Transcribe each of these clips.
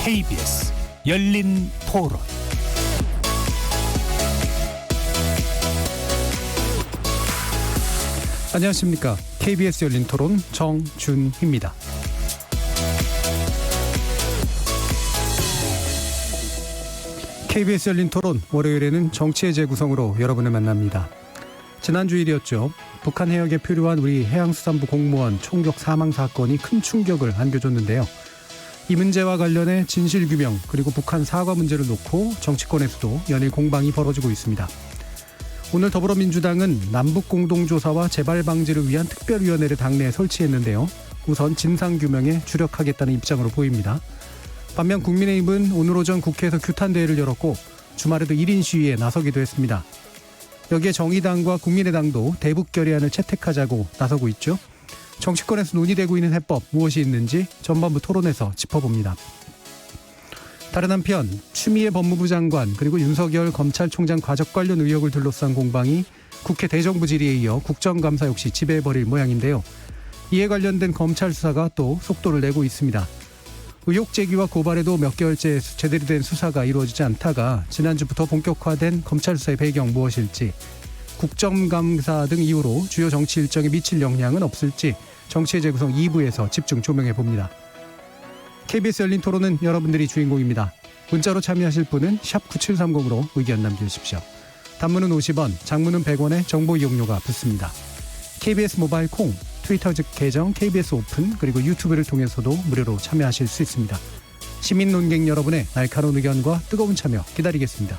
KBS 열린 토론. 안녕하십니까. KBS 열린 토론 정준희입니다. KBS 열린 토론 월요일에는 정치의 재구성으로 여러분을 만납니다. 지난주 일이었죠. 북한 해역에 표류한 우리 해양수산부 공무원 총격 사망 사건이 큰 충격을 안겨줬는데요. 이 문제와 관련해 진실규명 그리고 북한 사과 문제를 놓고 정치권에서도 연일 공방이 벌어지고 있습니다. 오늘 더불어민주당은 남북공동조사와 재발방지를 위한 특별위원회를 당내에 설치했는데요. 우선 진상규명에 주력하겠다는 입장으로 보입니다. 반면 국민의힘은 오늘 오전 국회에서 규탄대회를 열었고 주말에도 1인 시위에 나서기도 했습니다. 여기에 정의당과 국민의당도 대북 결의안을 채택하자고 나서고 있죠. 정치권에서 논의되고 있는 해법 무엇이 있는지 전반부 토론에서 짚어봅니다. 다른 한편 추미애 법무부 장관 그리고 윤석열 검찰총장 과적 관련 의혹을 둘러싼 공방이 국회 대정부 질의에 이어 국정감사 역시 지배해버릴 모양인데요. 이에 관련된 검찰 수사가 또 속도를 내고 있습니다. 의혹 제기와 고발에도 몇 개월째 제대로 된 수사가 이루어지지 않다가 지난주부터 본격화된 검찰 수사의 배경 무엇일지, 국정감사 등 이유로 주요 정치 일정에 미칠 영향은 없을지 정치의 재구성 2부에서 집중 조명해 봅니다. KBS 열린 토론은 여러분들이 주인공입니다. 문자로 참여하실 분은 샵 9730으로 의견 남겨주십시오. 단문은 50원, 장문은 100원의 정보 이용료가 붙습니다. KBS 모바일 콩, 트위터 즉 계정 KBS 오픈 그리고 유튜브를 통해서도 무료로 참여하실 수 있습니다. 시민 논객 여러분의 날카로운 의견과 뜨거운 참여 기다리겠습니다.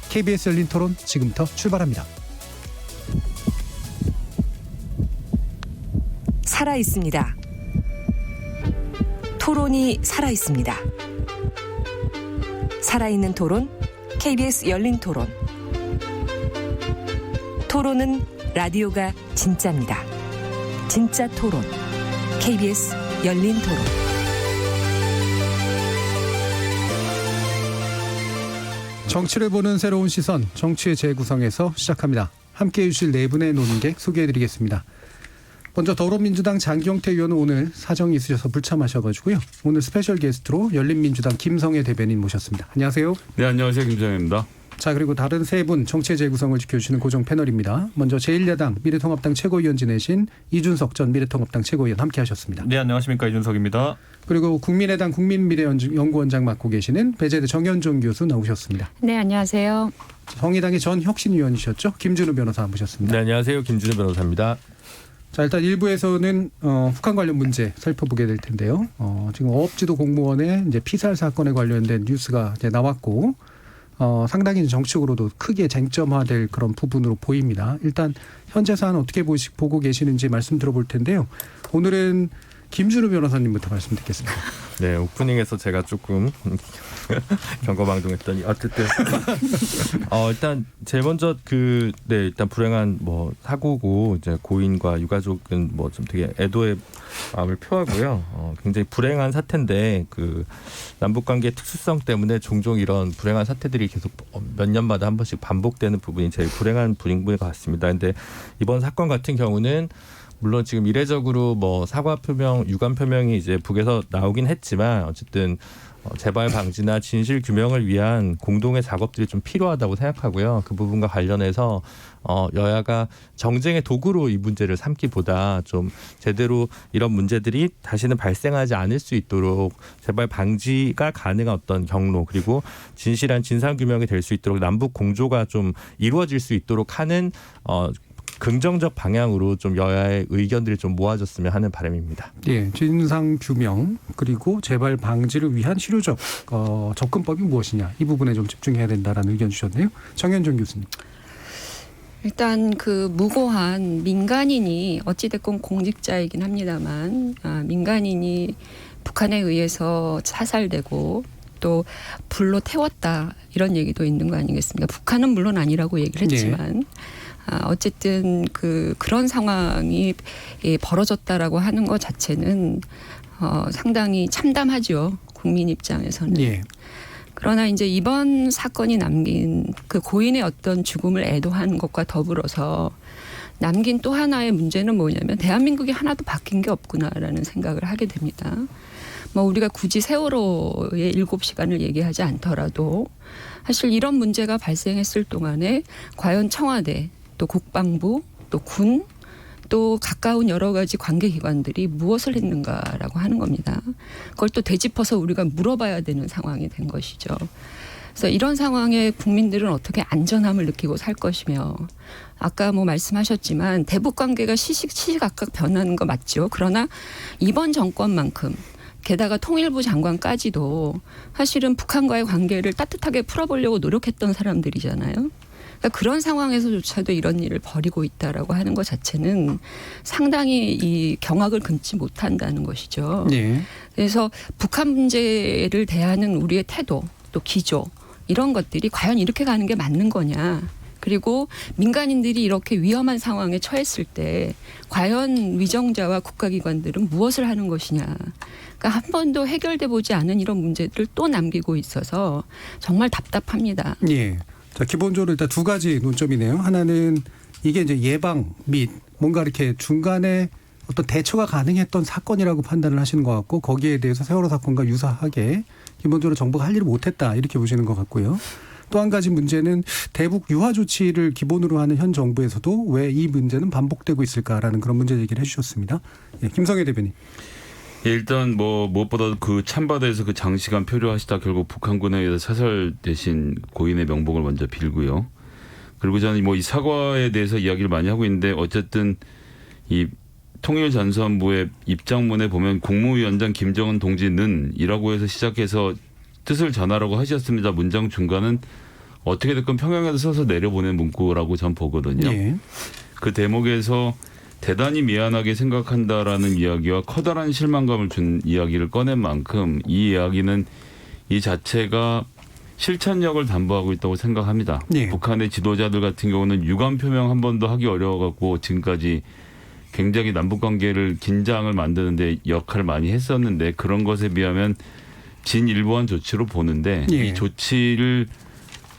KBS 열린 토론 지금부터 출발합니다. 살아있습니다. 토론이 살아있습니다. 살아있는 토론, KBS 열린 토론. 토론은 라디오가 진짜입니다. 진짜 토론, KBS 열린 토론. 정치를 보는 새로운 시선, 정치의 재구성에서 시작합니다. 함께해 주실 네 분의 논객 소개해드리겠습니다. 먼저 더불어민주당 장경태 의원은 오늘 사정이 있으셔서 불참하셔가지고요. 오늘 스페셜 게스트로 열린민주당 김성애 대변인 모셨습니다. 안녕하세요. 네, 안녕하세요. 김성애입니다. 자, 그리고 다른 세 분 정치의 재구성을 지켜주시는 고정 패널입니다. 먼저 제1야당 미래통합당 최고위원 지내신 이준석 전 미래통합당 최고위원 함께하셨습니다. 네, 안녕하십니까. 이준석입니다. 그리고 국민의당 국민미래연구원장 맡고 계시는 배재대 정현종 교수 나오셨습니다. 네, 안녕하세요. 정의당의 전 혁신위원이셨죠. 김준우 변호사 모셨습니다. 네, 안녕하세요. 김준우 변호사입니다. 자, 일단 1부에서는 북한 관련 문제 살펴보게 될 텐데요. 지금 어업지도 공무원의 이제 피살 사건에 관련된 뉴스가 이제 나왔고, 상당히 정치적으로도 크게 쟁점화될 그런 부분으로 보입니다. 일단 현재 사안 어떻게 보고 계시는지 말씀 들어볼 텐데요. 오늘은 김준우 변호사님부터 말씀 듣겠습니다. 네, 오프닝에서 제가 조금 경거망동했더니 어쨌든 일단 제일 먼저 일단 불행한 사고고 이제 고인과 유가족은 좀 되게 애도의 마음을 표하고요. 굉장히 불행한 사태인데 남북 관계의 특수성 때문에 종종 이런 불행한 사태들이 계속 몇 년마다 한 번씩 반복되는 부분이 제일 불행한 부분인 것 같습니다. 근데 이번 사건 같은 경우는 물론 지금 이례적으로 사과 표명, 유감 표명이 이제 북에서 나오긴 했지만 어쨌든 재발 방지나 진실 규명을 위한 공동의 작업들이 좀 필요하다고 생각하고요. 그 부분과 관련해서 여야가 정쟁의 도구로 이 문제를 삼기보다 좀 제대로 이런 문제들이 다시는 발생하지 않을 수 있도록 재발 방지가 가능한 어떤 경로 그리고 진실한 진상 규명이 될 수 있도록 남북 공조가 좀 이루어질 수 있도록 하는 긍정적 방향으로 좀 여야의 의견들이 좀 모아졌으면 하는 바람입니다. 예, 진상 규명 그리고 재발 방지를 위한 실효적 접근법이 무엇이냐 이 부분에 좀 집중해야 된다라는 의견 주셨네요. 정현종 교수님. 일단 무고한 민간인이 어찌됐건 공직자이긴 합니다만 민간인이 북한에 의해서 사살되고 또 불로 태웠다 이런 얘기도 있는 거 아니겠습니까? 북한은 물론 아니라고 얘기를 했지만 어쨌든 그런 상황이 벌어졌다라고 하는 것 자체는 상당히 참담하죠. 국민 입장에서는. 예. 그러나 이제 이번 사건이 남긴 그 고인의 어떤 죽음을 애도하는 것과 더불어서 남긴 또 하나의 문제는 뭐냐면 대한민국이 하나도 바뀐 게 없구나라는 생각을 하게 됩니다. 뭐 우리가 굳이 세월호의 7시간을 얘기하지 않더라도 사실 이런 문제가 발생했을 동안에 과연 청와대 또 국방부 또 군 또 가까운 여러 가지 관계기관들이 무엇을 했는가라고 하는 겁니다. 그걸 또 되짚어서 우리가 물어봐야 되는 상황이 된 것이죠. 그래서 이런 상황에 국민들은 어떻게 안전함을 느끼고 살 것이며 아까 뭐 말씀하셨지만 대북 관계가 시시각각 변하는 거 맞죠. 그러나 이번 정권만큼 게다가 통일부 장관까지도 사실은 북한과의 관계를 따뜻하게 풀어보려고 노력했던 사람들이잖아요. 그러니까 그런 상황에서조차도 이런 일을 벌이고 있다라고 하는 것 자체는 상당히 이 경악을 금치 못한다는 것이죠. 예. 그래서 북한 문제를 대하는 우리의 태도 또 기조 이런 것들이 과연 이렇게 가는 게 맞는 거냐. 그리고 민간인들이 이렇게 위험한 상황에 처했을 때 과연 위정자와 국가기관들은 무엇을 하는 것이냐. 그러니까 한 번도 해결돼 보지 않은 이런 문제들을 또 남기고 있어서 정말 답답합니다. 예. 자, 기본적으로 일단 두 가지 논점이네요. 하나는 이게 이제 예방 및 뭔가 이렇게 중간에 어떤 대처가 가능했던 사건이라고 판단을 하시는 것 같고 거기에 대해서 세월호 사건과 유사하게 기본적으로 정부가 할 일을 못했다 이렇게 보시는 것 같고요. 또 한 가지 문제는 대북 유화 조치를 기본으로 하는 현 정부에서도 왜 이 문제는 반복되고 있을까라는 그런 문제 얘기를 해주셨습니다. 예, 김성애 대변인. 예, 일단 뭐 무엇보다 그 참바다에서 그 장시간 표류하시다 결국 북한군에 의해서 사살되신 고인의 명복을 먼저 빌고요. 그리고 저는 뭐 이 사과에 대해서 이야기를 많이 하고 있는데 어쨌든 이 통일전선부의 입장문에 보면 국무위원장 김정은 동지는이라고 해서 시작해서 뜻을 전하라고 하셨습니다. 문장 중간은 어떻게 됐건 평양에서 써서 내려보낸 문구라고 전 보거든요. 예. 그 대목에서 대단히 미안하게 생각한다라는 이야기와 커다란 실망감을 준 이야기를 꺼낸 만큼 이 이야기는 이 자체가 실천력을 담보하고 있다고 생각합니다. 예. 북한의 지도자들 같은 경우는 유감 표명 한 번도 하기 어려워갖고 지금까지 굉장히 남북관계를 긴장을 만드는데 역할을 많이 했었는데 그런 것에 비하면 진일보한 조치로 보는데 예. 이 조치를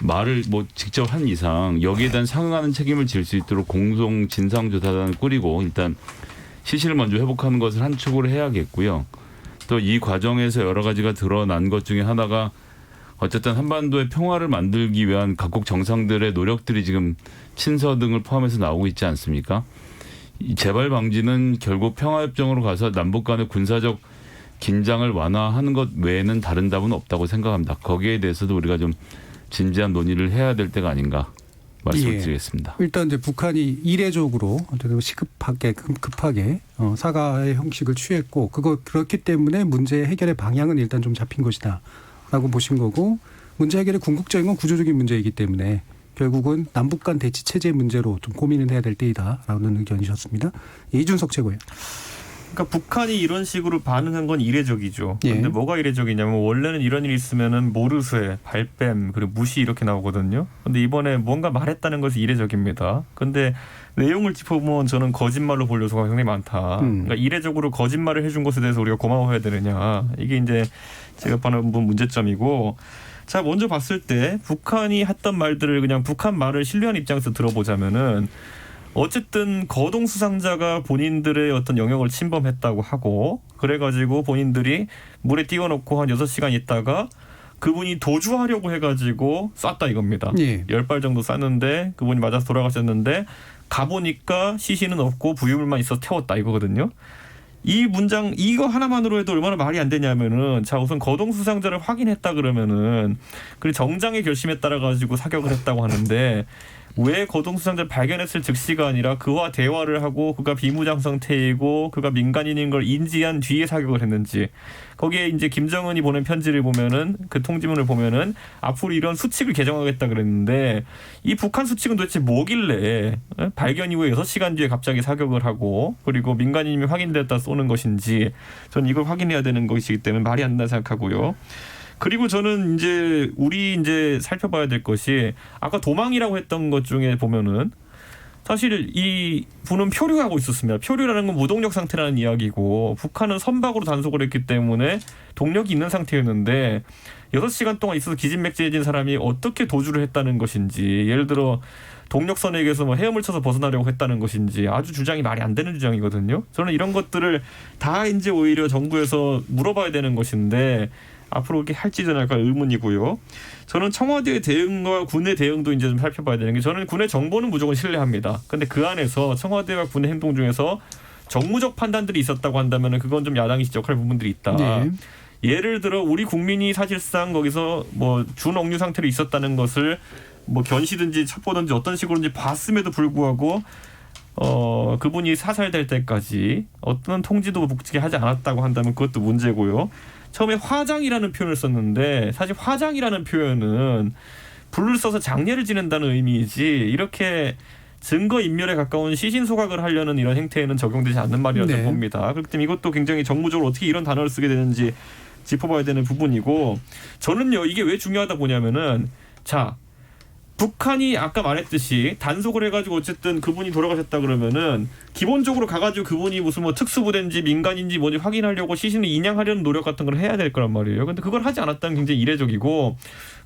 말을 뭐 직접 한 이상 여기에 대한 상응하는 책임을 질 수 있도록 공동 진상조사단을 꾸리고 일단 시신을 먼저 회복하는 것을 한 축으로 해야겠고요. 또 이 과정에서 여러 가지가 드러난 것 중에 하나가 어쨌든 한반도의 평화를 만들기 위한 각국 정상들의 노력들이 지금 친서 등을 포함해서 나오고 있지 않습니까? 이 재발 방지는 결국 평화협정으로 가서 남북 간의 군사적 긴장을 완화하는 것 외에는 다른 답은 없다고 생각합니다. 거기에 대해서도 우리가 좀 진지한 논의를 해야 될 때가 아닌가 말씀을 드리겠습니다. 일단 이제 북한이 이례적으로 어쨌든 시급하게 급하게 사과의 형식을 취했고 그렇기 때문에 문제 해결의 방향은 일단 좀 잡힌 것이다라고 보신 거고 문제 해결의 궁극적인 건 구조적인 문제이기 때문에 결국은 남북 간 대치 체제 문제로 좀 고민을 해야 될 때이다라는 의견이셨습니다. 이준석 최고위원. 그러니까 북한이 이런 식으로 반응한 건 이례적이죠. 예. 그런데 뭐가 이례적이냐면 원래는 이런 일이 있으면은 모르쇠, 발뺌, 그리고 무시 이렇게 나오거든요. 그런데 이번에 뭔가 말했다는 것이 이례적입니다. 그런데 내용을 짚어보면 저는 거짓말로 볼 요소가 굉장히 많다. 그러니까 이례적으로 거짓말을 해준 것에 대해서 우리가 고마워해야 되느냐. 이게 이제 제가 보는 문제점이고. 자, 먼저 봤을 때 북한이 했던 말들을 그냥 북한 말을 신뢰하는 입장에서 들어보자면은 어쨌든 거동 수상자가 본인들의 어떤 영역을 침범했다고 하고 그래가지고 본인들이 물에 띄워놓고 한 6시간 있다가 그분이 도주하려고 해가지고 쐈다 이겁니다. 예. 10발 정도 쐈는데 그분이 맞아서 돌아가셨는데 가보니까 시신은 없고 부유물만 있어서 태웠다 이거거든요. 이 문장 이거 하나만으로 해도 얼마나 말이 안 되냐면은 자 우선 거동 수상자를 확인했다 그러면은 그 정장의 결심에 따라 가지고 사격을 했다고 하는데 왜 거동 수상자를 발견했을 즉시가 아니라 그와 대화를 하고 그가 비무장 상태이고 그가 민간인인 걸 인지한 뒤에 사격을 했는지 거기에 이제 김정은이 보낸 편지를 보면은 그 통지문을 보면은 앞으로 이런 수칙을 개정하겠다 그랬는데 이 북한 수칙은 도대체 뭐길래 발견 이후에 6시간 뒤에 갑자기 사격을 하고 그리고 민간인이 확인됐다 쏘는 것인지 저는 이걸 확인해야 되는 것이기 때문에 말이 안 된다 생각하고요. 그리고 저는 이제 살펴봐야 될 것이 아까 도망이라고 했던 것 중에 보면은 사실 이 분은 표류하고 있었습니다. 표류라는 건 무동력 상태라는 이야기고 북한은 선박으로 단속을 했기 때문에 동력이 있는 상태였는데 6시간 동안 있어서 기진맥진해진 사람이 어떻게 도주를 했다는 것인지, 예를 들어 동력선에 의해서 뭐 헤엄을 쳐서 벗어나려고 했다는 것인지 아주 주장이 말이 안 되는 주장이거든요. 저는 이런 것들을 다 이제 오히려 정부에서 물어봐야 되는 것인데 앞으로 이렇게 할지 안 할까 의문이고요. 저는 청와대의 대응과 군의 대응도 이제 좀 살펴봐야 되는 게, 저는 군의 정보는 무조건 신뢰합니다. 근데 그 안에서 청와대와 군의 행동 중에서 정무적 판단들이 있었다고 한다면 그건 좀 야당이 지적할 부분들이 있다. 네. 예를 들어 우리 국민이 사실상 거기서 뭐 준억류 상태로 있었다는 것을 뭐 견시든지 첩보든지 어떤 식으로든지 봤음에도 불구하고 그분이 사살될 때까지 어떤 통지도 묵직히 하지 않았다고 한다면 그것도 문제고요. 처음에 화장이라는 표현을 썼는데 사실 화장이라는 표현은 불을 써서 장례를 지낸다는 의미이지 이렇게 증거인멸에 가까운 시신소각을 하려는 이런 행태에는 적용되지 않는 말이라고 네. 봅니다. 그렇기 때문에 이것도 굉장히 정무적으로 어떻게 이런 단어를 쓰게 되는지 짚어봐야 되는 부분이고, 저는요 이게 왜 중요하다 보냐면은, 자 북한이 아까 말했듯이 단속을 해가지고 어쨌든 그분이 돌아가셨다 그러면은 기본적으로 가가지고 그분이 무슨 뭐 특수부대인지 민간인지 뭔지 확인하려고 시신을 인양하려는 노력 같은 걸 해야 될 거란 말이에요. 근데 그걸 하지 않았다는 게 굉장히 이례적이고,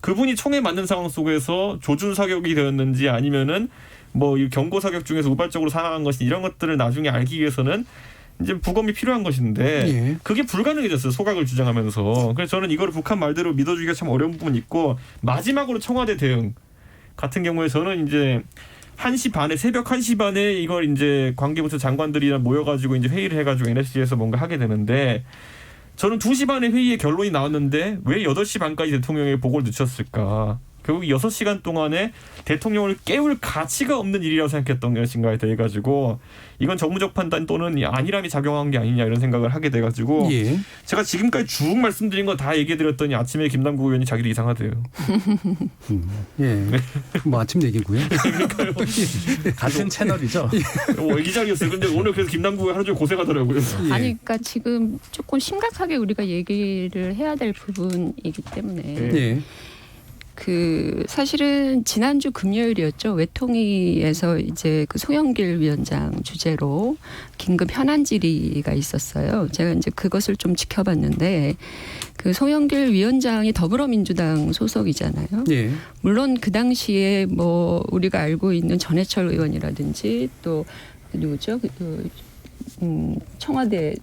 그분이 총에 맞는 상황 속에서 조준 사격이 되었는지 아니면은 뭐 이 경고 사격 중에서 우발적으로 사망한 것이, 이런 것들을 나중에 알기 위해서는 이제 부검이 필요한 것인데 예. 그게 불가능해졌어요. 소각을 주장하면서. 그래서 저는 이거를 북한 말대로 믿어주기가 참 어려운 부분이 있고, 마지막으로 청와대 대응 같은 경우에 저는 이제 1시 반에, 새벽 1시 반에 이걸 이제 관계부처 장관들이랑 모여가지고 이제 회의를 해가지고 NSC에서 뭔가 하게 되는데, 저는 2시 반에 회의의 결론이 나왔는데 왜 8시 반까지 대통령에게 보고를 늦췄을까? 결국 6시간 동안에 대통령을 깨울 가치가 없는 일이라고 생각했던 것인가에 대해 가지고 이건 정무적 판단 또는 안일함이 작용한 게 아니냐 이런 생각을 하게 돼가지고 예. 제가 지금까지 쭉 말씀드린 거 다 얘기해드렸더니 아침에 김남국 의원이 자기도 이상하대요. 예. 뭐 아침 얘기고요. 같은 채널이죠. 이 자리였어요. 근데 오늘 그래서 김남국 의원 하루 종일 고생하더라고요. 예. 아니 그러니까 지금 조금 심각하게 우리가 얘기를 해야 될 부분이기 때문에 예. 그 사실은 지난주 금요일이었죠. 외통위에서 이제 그 송영길 위원장 주재로 긴급 현안 질의가 있었어요. 제가 이제 그것을 좀 지켜봤는데, 그 송영길 위원장이 더불어민주당 소속이잖아요. 예. 물론 그 당시에 뭐 우리가 알고 있는 전해철 의원이라든지 또 누구죠? 청와대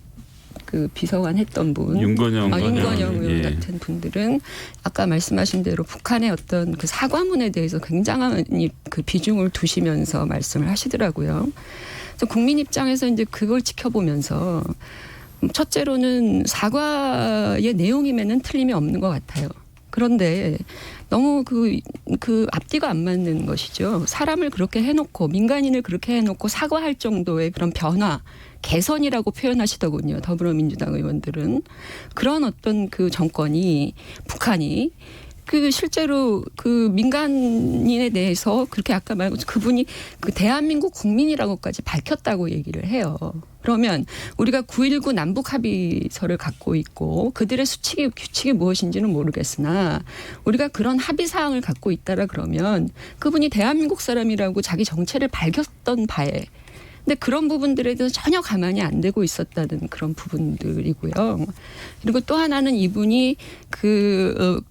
그 비서관 했던 분, 윤건영 의원 예. 같은 분들은 아까 말씀하신 대로 북한의 어떤 그 사과문에 대해서 굉장한 그 비중을 두시면서 말씀을 하시더라고요. 그래서 국민 입장에서 이제 그걸 지켜보면서 첫째로는 사과의 내용임에는 틀림이 없는 것 같아요. 그런데 너무 그 앞뒤가 안 맞는 것이죠. 사람을 그렇게 해놓고, 민간인을 그렇게 해놓고 사과할 정도의 그런 변화, 개선이라고 표현하시더군요. 더불어민주당 의원들은. 그런 어떤 그 정권이, 북한이 그 실제로 그 민간인에 대해서 그렇게 아까 말한 그분이 그 대한민국 국민이라고까지 밝혔다고 얘기를 해요. 그러면 우리가 9.19 남북 합의서를 갖고 있고 그들의 수칙이 규칙이 무엇인지는 모르겠으나 우리가 그런 합의 사항을 갖고 있다라 그러면 그분이 대한민국 사람이라고 자기 정체를 밝혔던 바에, 근데 그런 부분들에 대해서 전혀 가만히 안 되고 있었다는 그런 부분들이고요. 그리고 또 하나는 이분이 그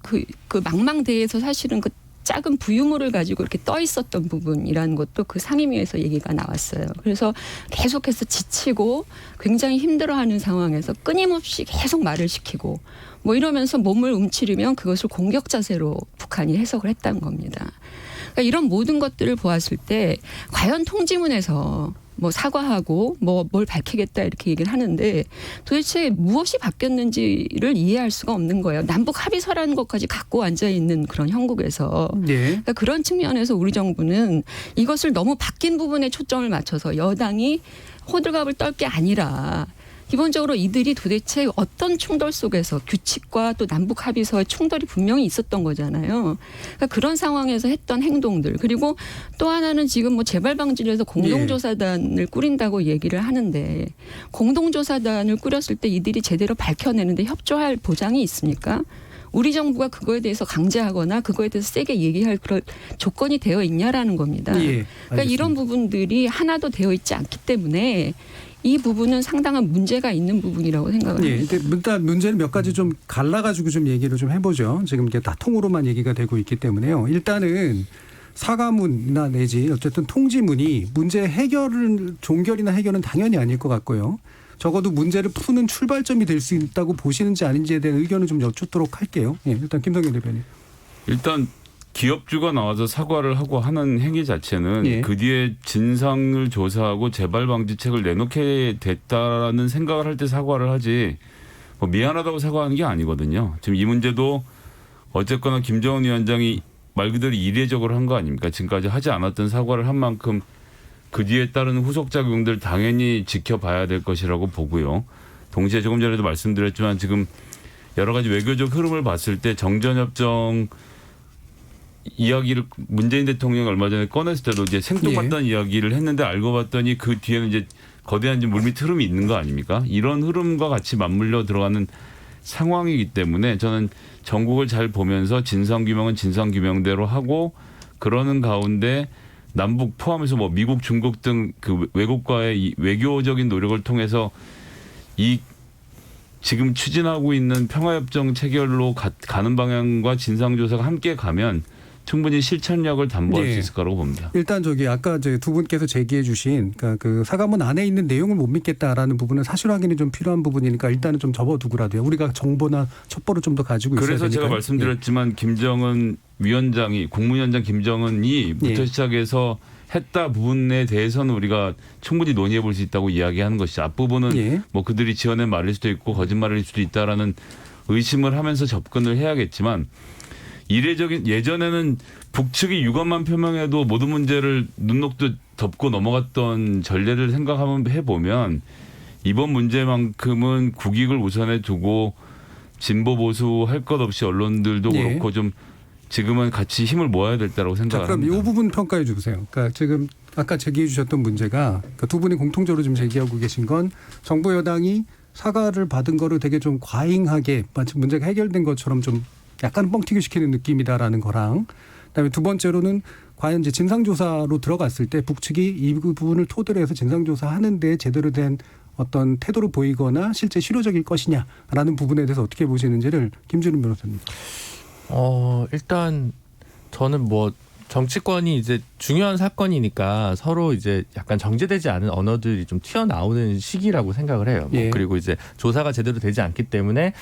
망망대해에서 사실은 그 작은 부유물을 가지고 이렇게 떠 있었던 부분이라는 것도 그 상임위에서 얘기가 나왔어요. 그래서 계속해서 지치고 굉장히 힘들어하는 상황에서 끊임없이 계속 말을 시키고 뭐 이러면서 몸을 움츠리면 그것을 공격 자세로 북한이 해석을 했다는 겁니다. 그러니까 이런 모든 것들을 보았을 때 과연 통지문에서 뭐 사과하고 뭐 뭘 밝히겠다 이렇게 얘기를 하는데 도대체 무엇이 바뀌었는지를 이해할 수가 없는 거예요. 남북 합의서라는 것까지 갖고 앉아 있는 그런 형국에서. 예. 그러니까 그런 측면에서 우리 정부는 이것을 너무 바뀐 부분에 초점을 맞춰서 여당이 호들갑을 떨 게 아니라 기본적으로 이들이 도대체 어떤 충돌 속에서 규칙과 또 남북 합의서의 충돌이 분명히 있었던 거잖아요. 그러니까 그런 상황에서 했던 행동들, 그리고 또 하나는 지금 뭐 재발 방지를 해서 공동조사단을 꾸린다고 얘기를 하는데 공동조사단을 꾸렸을 때 이들이 제대로 밝혀내는데 협조할 보장이 있습니까? 우리 정부가 그거에 대해서 강제하거나 그거에 대해서 세게 얘기할 그런 조건이 되어 있냐라는 겁니다. 예, 그러니까 이런 부분들이 하나도 되어 있지 않기 때문에 이 부분은 상당한 문제가 있는 부분이라고 생각을 예, 합니다. 일단 문제는 몇 가지 좀 갈라가지고 좀 얘기를 좀 해보죠. 지금 이게 다 통으로만 얘기가 되고 있기 때문에요. 일단은 사과문이나 내지 어쨌든 통지문이 문제 해결은 종결이나 해결은 당연히 아닐 것 같고요. 적어도 문제를 푸는 출발점이 될 수 있다고 보시는지 아닌지에 대한 의견을 좀 여쭙도록 할게요. 예, 일단 김성현 대표님. 일단 기업주가 나와서 사과를 하고 하는 행위 자체는 예. 그 뒤에 진상을 조사하고 재발 방지책을 내놓게 됐다라는 생각을 할 때 사과를 하지 뭐 미안하다고 사과하는 게 아니거든요. 지금 이 문제도 어쨌거나 김정은 위원장이 말 그대로 이례적으로 한 거 아닙니까? 지금까지 하지 않았던 사과를 한 만큼 그 뒤에 따르는 후속작용들 당연히 지켜봐야 될 것이라고 보고요. 동시에 조금 전에도 말씀드렸지만 지금 여러 가지 외교적 흐름을 봤을 때 정전협정 이야기를 문재인 대통령이 얼마 전에 꺼냈을 때도 이제 생뚱맞다는 이야기를 했는데 알고 봤더니 그 뒤에는 이제 거대한 물밑 흐름이 있는 거 아닙니까? 이런 흐름과 같이 맞물려 들어가는 상황이기 때문에 저는 전국을 잘 보면서 진상규명은 진상규명대로 하고 그러는 가운데 남북 포함해서 뭐 미국, 중국 등 그 외국과의 이 외교적인 노력을 통해서 이 지금 추진하고 있는 평화협정 체결로 가는 방향과 진상조사가 함께 가면 충분히 실천력을 담보할 수 있을 거라고 봅니다. 일단 아까 두 분께서 제기해 주신 그러니까 그 사과문 안에 있는 내용을 못 믿겠다라는 부분은 사실 확인이 좀 필요한 부분이니까 일단은 좀 접어두고라도요. 우리가 정보나 첩보를 좀 더 가지고 있어야 되니까. 그래서 제가 말씀드렸지만 김정은 위원장이 국무위원장 김정은이부터 시작해서 했다 부분에 대해서는 우리가 충분히 논의해 볼 수 있다고 이야기하는 것이죠. 앞부분은 뭐 그들이 지어낸 말일 수도 있고 거짓말일 수도 있다라는 의심을 하면서 접근을 해야겠지만 이례적인 예전에는 북측이 유감만 표명해도 모든 문제를 눈녹듯 덮고 넘어갔던 전례를 생각하면 해보면 이번 문제만큼은 국익을 우선에 두고 진보 보수 할 것 없이 언론들도 그렇고 좀 지금은 같이 힘을 모아야 될 때라고 생각을 그럼 합니다. 이 부분 평가해 주세요. 그러니까 지금 아까 제기해 주셨던 문제가 그러니까 두 분이 공통적으로 지금 제기하고 계신 건 정부 여당이 사과를 받은 거를 되게 좀 과잉하게 마치 문제가 해결된 것처럼 좀 약간 뻥튀기 시키는 느낌이다라는 거랑 그다음에 두 번째로는 과연 이제 진상조사로 들어갔을 때 북측이 이 부분을 토대로 해서 진상조사하는데 제대로 된 어떤 태도를 보이거나 실제 실효적일 것이냐라는 부분에 대해서 어떻게 보시는지를 김준우 변호사님. 일단 저는 뭐 정치권이 이제 중요한 사건이니까 서로 이제 약간 정제되지 않은 언어들이 좀 튀어나오는 시기라고 생각을 해요. 뭐 그리고 이제 조사가 제대로 되지 않기 때문에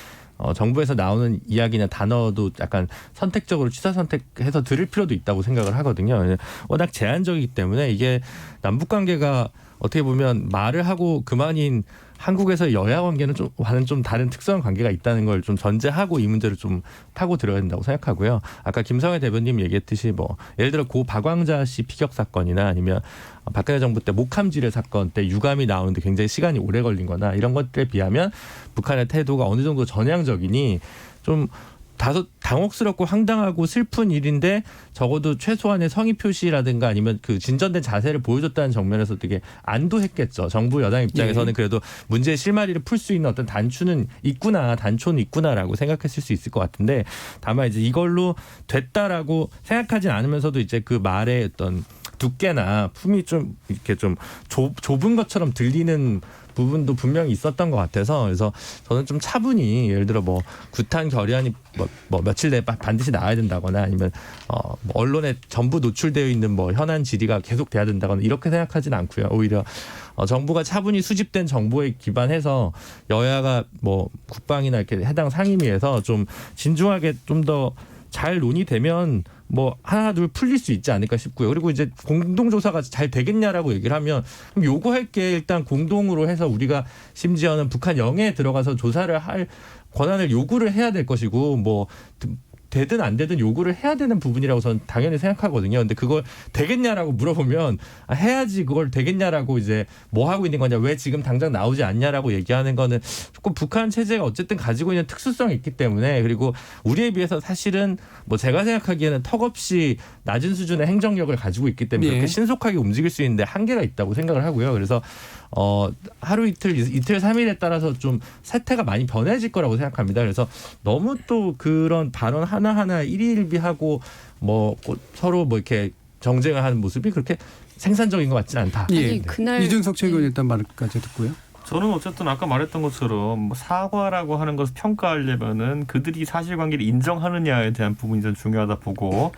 정부에서 나오는 이야기나 단어도 약간 선택적으로 취사 선택해서 들을 필요도 있다고 생각을 하거든요. 워낙 제한적이기 때문에 이게 남북 관계가 어떻게 보면 말을 하고 그만인 한국에서 여야 관계는 좀 다른 특수한 관계가 있다는 걸 좀 전제하고 이 문제를 좀 파고 들어야 된다고 생각하고요. 아까 김성애 대변님 얘기했듯이 뭐 예를 들어 고 박광자 씨 피격 사건이나 아니면 박근혜 정부 때 목함지뢰 사건 때 유감이 나오는데 굉장히 시간이 오래 걸린 거나 이런 것들에 비하면 북한의 태도가 어느 정도 전향적이니 좀 다소 당혹스럽고 황당하고 슬픈 일인데 적어도 최소한의 성의 표시라든가 아니면 그 진전된 자세를 보여줬다는 정면에서 되게 안도했겠죠. 정부 여당 입장에서는 그래도 문제의 실마리를 풀 수 있는 어떤 단초는 있구나라고 생각했을 수 있을 것 같은데 다만 이제 이걸로 됐다라고 생각하진 않으면서도 이제 그 말의 어떤 두께나 품이 좀 이렇게 좀 좁은 것처럼 들리는 부분도 분명히 있었던 것 같아서 그래서 저는 좀 차분히 예를 들어 뭐 구탄 결의안이 뭐 며칠 내에 반드시 나와야 된다거나 아니면 뭐 언론에 전부 노출되어 있는 뭐 현안 질의가 계속 돼야 된다거나 이렇게 생각하지는 않고요. 오히려 정부가 차분히 수집된 정보에 기반해서 여야가 뭐 국방이나 이렇게 해당 상임위에서 좀 진중하게 좀 더 잘 논의되면 뭐 하나 둘 풀릴 수 있지 않을까 싶고요. 그리고 이제 공동조사가 잘 되겠냐라고 얘기를 하면 그럼 요구할 게 일단 공동으로 해서 우리가 심지어는 북한 영해에 들어가서 조사를 할 권한을 요구를 해야 될 것이고 뭐 되든 안 되든 요구를 해야 되는 부분이라고 저는 당연히 생각하거든요. 근데 그걸 되겠냐라고 물어보면 해야지 그걸 되겠냐라고 이제 뭐 하고 있는 거냐 왜 지금 당장 나오지 않냐라고 얘기하는 거는 조금 북한 체제가 어쨌든 가지고 있는 특수성이 있기 때문에 그리고 우리에 비해서 사실은 뭐 제가 생각하기에는 턱없이 낮은 수준의 행정력을 가지고 있기 때문에 그렇게 신속하게 움직일 수 있는데 한계가 있다고 생각을 하고요. 그래서 하루 이틀 3일에 따라서 좀 사태가 많이 변해질 거라고 생각합니다. 그래서 너무 또 그런 발언 하나하나 일희일비하고 뭐 서로 뭐 이렇게 정쟁을 하는 모습이 그렇게 생산적인 것 같지는 않다. 예. 아니, 그날 이준석 최고위원 일단 말까지 듣고요. 저는 어쨌든 아까 말했던 것처럼 뭐 사과라고 하는 것을 평가하려면은 그들이 사실관계를 인정하느냐에 대한 부분이 좀 중요하다 보고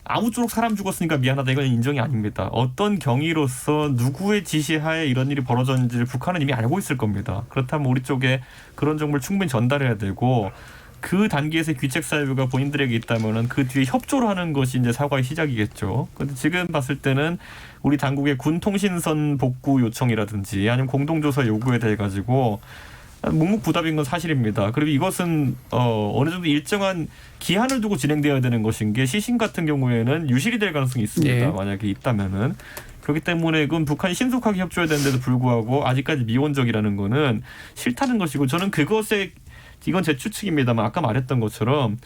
아무쪼록 사람 죽었으니까 미안하다 이건 인정이 아닙니다. 어떤 경위로서 누구의 지시하에 이런 일이 벌어졌는지를 북한은 이미 알고 있을 겁니다. 그렇다면 우리 쪽에 그런 정보를 충분히 전달해야 되고 그 단계에서 귀책 사유가 본인들에게 있다면은 그 뒤에 협조를 하는 것이 이제 사과의 시작이겠죠. 그런데 지금 봤을 때는 우리 당국의 군 통신선 복구 요청이라든지 아니면 공동조사 요구에 대해 가지고 묵묵부답인 건 사실입니다. 그리고 이것은 어느 정도 일정한 기한을 두고 진행되어야 되는 것인 게 시신 같은 경우에는 유실이 될 가능성이 있습니다. 네. 만약에 있다면은. 그렇기 때문에 그건 북한이 신속하게 협조해야 되는데도 불구하고 아직까지 미온적이라는 거는 싫다는 것이고 저는 그것에 이건 제 추측입니다만 아까 말했던 것처럼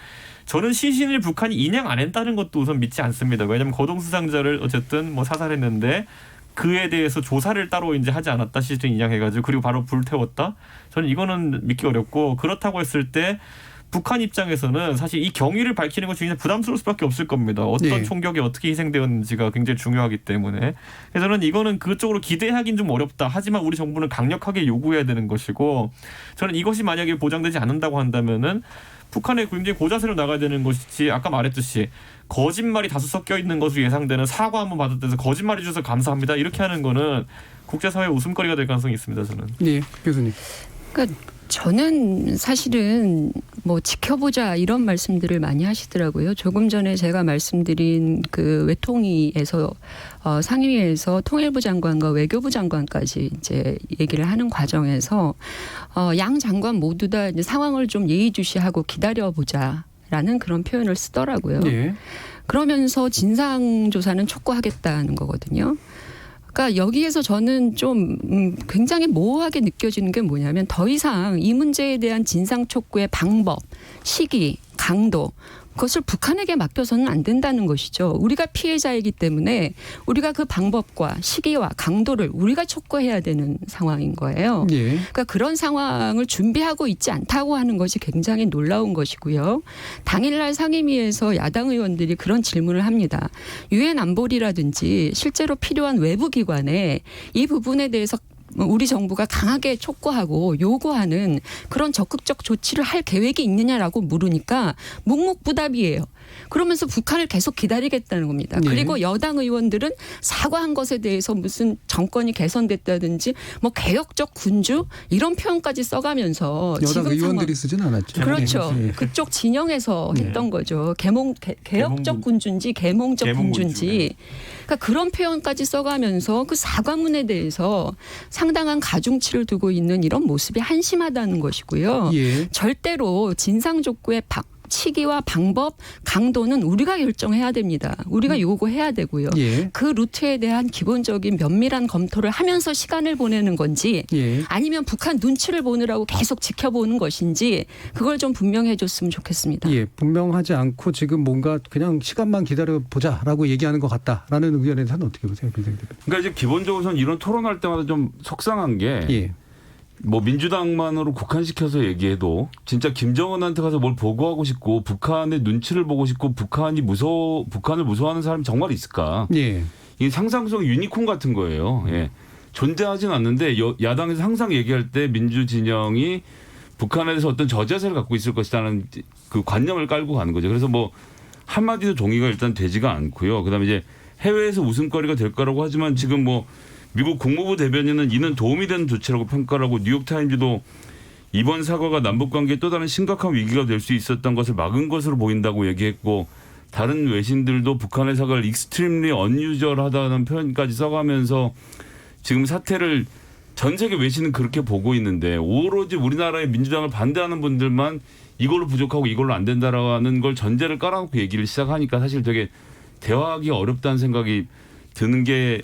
저는 시신을 북한이 인양 안 했다는 것도 우선 믿지 않습니다. 왜냐하면 거동 수상자를 어쨌든 뭐 사살했는데 그에 대해서 조사를 따로 이제 하지 않았다 시신 인양해가지고 그리고 바로 불태웠다. 저는 이거는 믿기 어렵고 그렇다고 했을 때 북한 입장에서는 사실 이 경위를 밝히는 것이 굉장히 부담스러울 수밖에 없을 겁니다. 어떤 네. 총격에 어떻게 희생되었는지가 굉장히 중요하기 때문에. 그래서 저는 이거는 그쪽으로 기대하기는 좀 어렵다. 하지만 우리 정부는 강력하게 요구해야 되는 것이고 저는 이것이 만약에 보장되지 않는다고 한다면은 북한에 굉장히 고자세로 나가야 되는 것이지 아까 말했듯이 거짓말이 다수 섞여 있는 것으로 예상되는 사과 한번 받았대서 거짓말해 주셔서 감사합니다. 이렇게 하는 거는 국제사회 웃음거리가 될 가능성이 있습니다. 저는. 예, 교수님. 그러니까 저는 사실은 뭐 지켜보자 이런 말씀들을 많이 하시더라고요. 조금 전에 제가 말씀드린 그 외통위에서 상임위에서 통일부 장관과 외교부 장관까지 이제 얘기를 하는 과정에서 양 장관 모두 다 이제 상황을 좀 예의주시하고 기다려보자라는 그런 표현을 쓰더라고요. 예. 그러면서 진상조사는 촉구하겠다는 거거든요. 그러니까 여기에서 저는 좀 굉장히 모호하게 느껴지는 게 뭐냐면 더 이상 이 문제에 대한 진상 촉구의 방법, 시기, 강도 그것을 북한에게 맡겨서는 안 된다는 것이죠. 우리가 피해자이기 때문에 우리가 그 방법과 시기와 강도를 우리가 촉구해야 되는 상황인 거예요. 예. 그러니까 그런 상황을 준비하고 있지 않다고 하는 것이 굉장히 놀라운 것이고요. 당일날 상임위에서 야당 의원들이 그런 질문을 합니다. 유엔 안보리라든지 실제로 필요한 외부 기관에 이 부분에 대해서 우리 정부가 강하게 촉구하고 요구하는 그런 적극적 조치를 할 계획이 있느냐라고 물으니까 묵묵부답이에요. 그러면서 북한을 계속 기다리겠다는 겁니다. 네. 그리고 여당 의원들은 사과한 것에 대해서 무슨 정권이 개선됐다든지 뭐 개혁적 군주 이런 표현까지 써가면서 여당 지금 의원들이 쓰진 않았죠. 그렇죠. 예. 그쪽 진영에서 네. 했던 거죠. 개혁적 군주인지 개몽적 군주인지. 그러니까 그런 표현까지 써가면서 그 사과문에 대해서 상당한 가중치를 두고 있는 이런 모습이 한심하다는 것이고요. 예. 절대로 진상족구의 시기와 방법, 강도는 우리가 결정해야 됩니다. 우리가 요구해야 되고요. 예. 그 루트에 대한 기본적인 면밀한 검토를 하면서 시간을 보내는 건지 예. 아니면 북한 눈치를 보느라고 계속 지켜보는 것인지 그걸 좀 분명해 줬으면 좋겠습니다. 예, 분명하지 않고 지금 뭔가 그냥 시간만 기다려보자라고 얘기하는 것 같다라는 의견에 대해서는 어떻게 보세요, 김상희 대표? 그러니까 이제 기본적으로는 이런 토론할 때마다 좀 속상한 게 예. 뭐 민주당만으로 국한시켜서 얘기해도 진짜 김정은한테 가서 뭘 보고하고 싶고 북한의 눈치를 보고 싶고 북한을 무서워하는 사람이 정말 있을까? 예. 이 상상성 유니콘 같은 거예요. 예. 존재하진 않는데 야당에서 항상 얘기할 때 민주 진영이 북한에 대해서 어떤 저자세를 갖고 있을 것이라는 그 관념을 깔고 가는 거죠. 그래서 뭐 한마디도 동의가 일단 되지가 않고요. 그다음에 이제 해외에서 웃음거리가 될 거라고 하지만 지금 뭐 미국 국무부 대변인은 이는 도움이 되는 조치라고 평가를 하고 뉴욕타임즈도 이번 사과가 남북관계에 또 다른 심각한 위기가 될 수 있었던 것을 막은 것으로 보인다고 얘기했고 다른 외신들도 북한의 사과를 익스트림리 언유절하다는 표현까지 써가면서 지금 사태를 전 세계 외신은 그렇게 보고 있는데 오로지 우리나라의 민주당을 반대하는 분들만 이걸로 부족하고 이걸로 안 된다라는 걸 전제를 깔아놓고 얘기를 시작하니까 사실 되게 대화하기 어렵다는 생각이 드는 게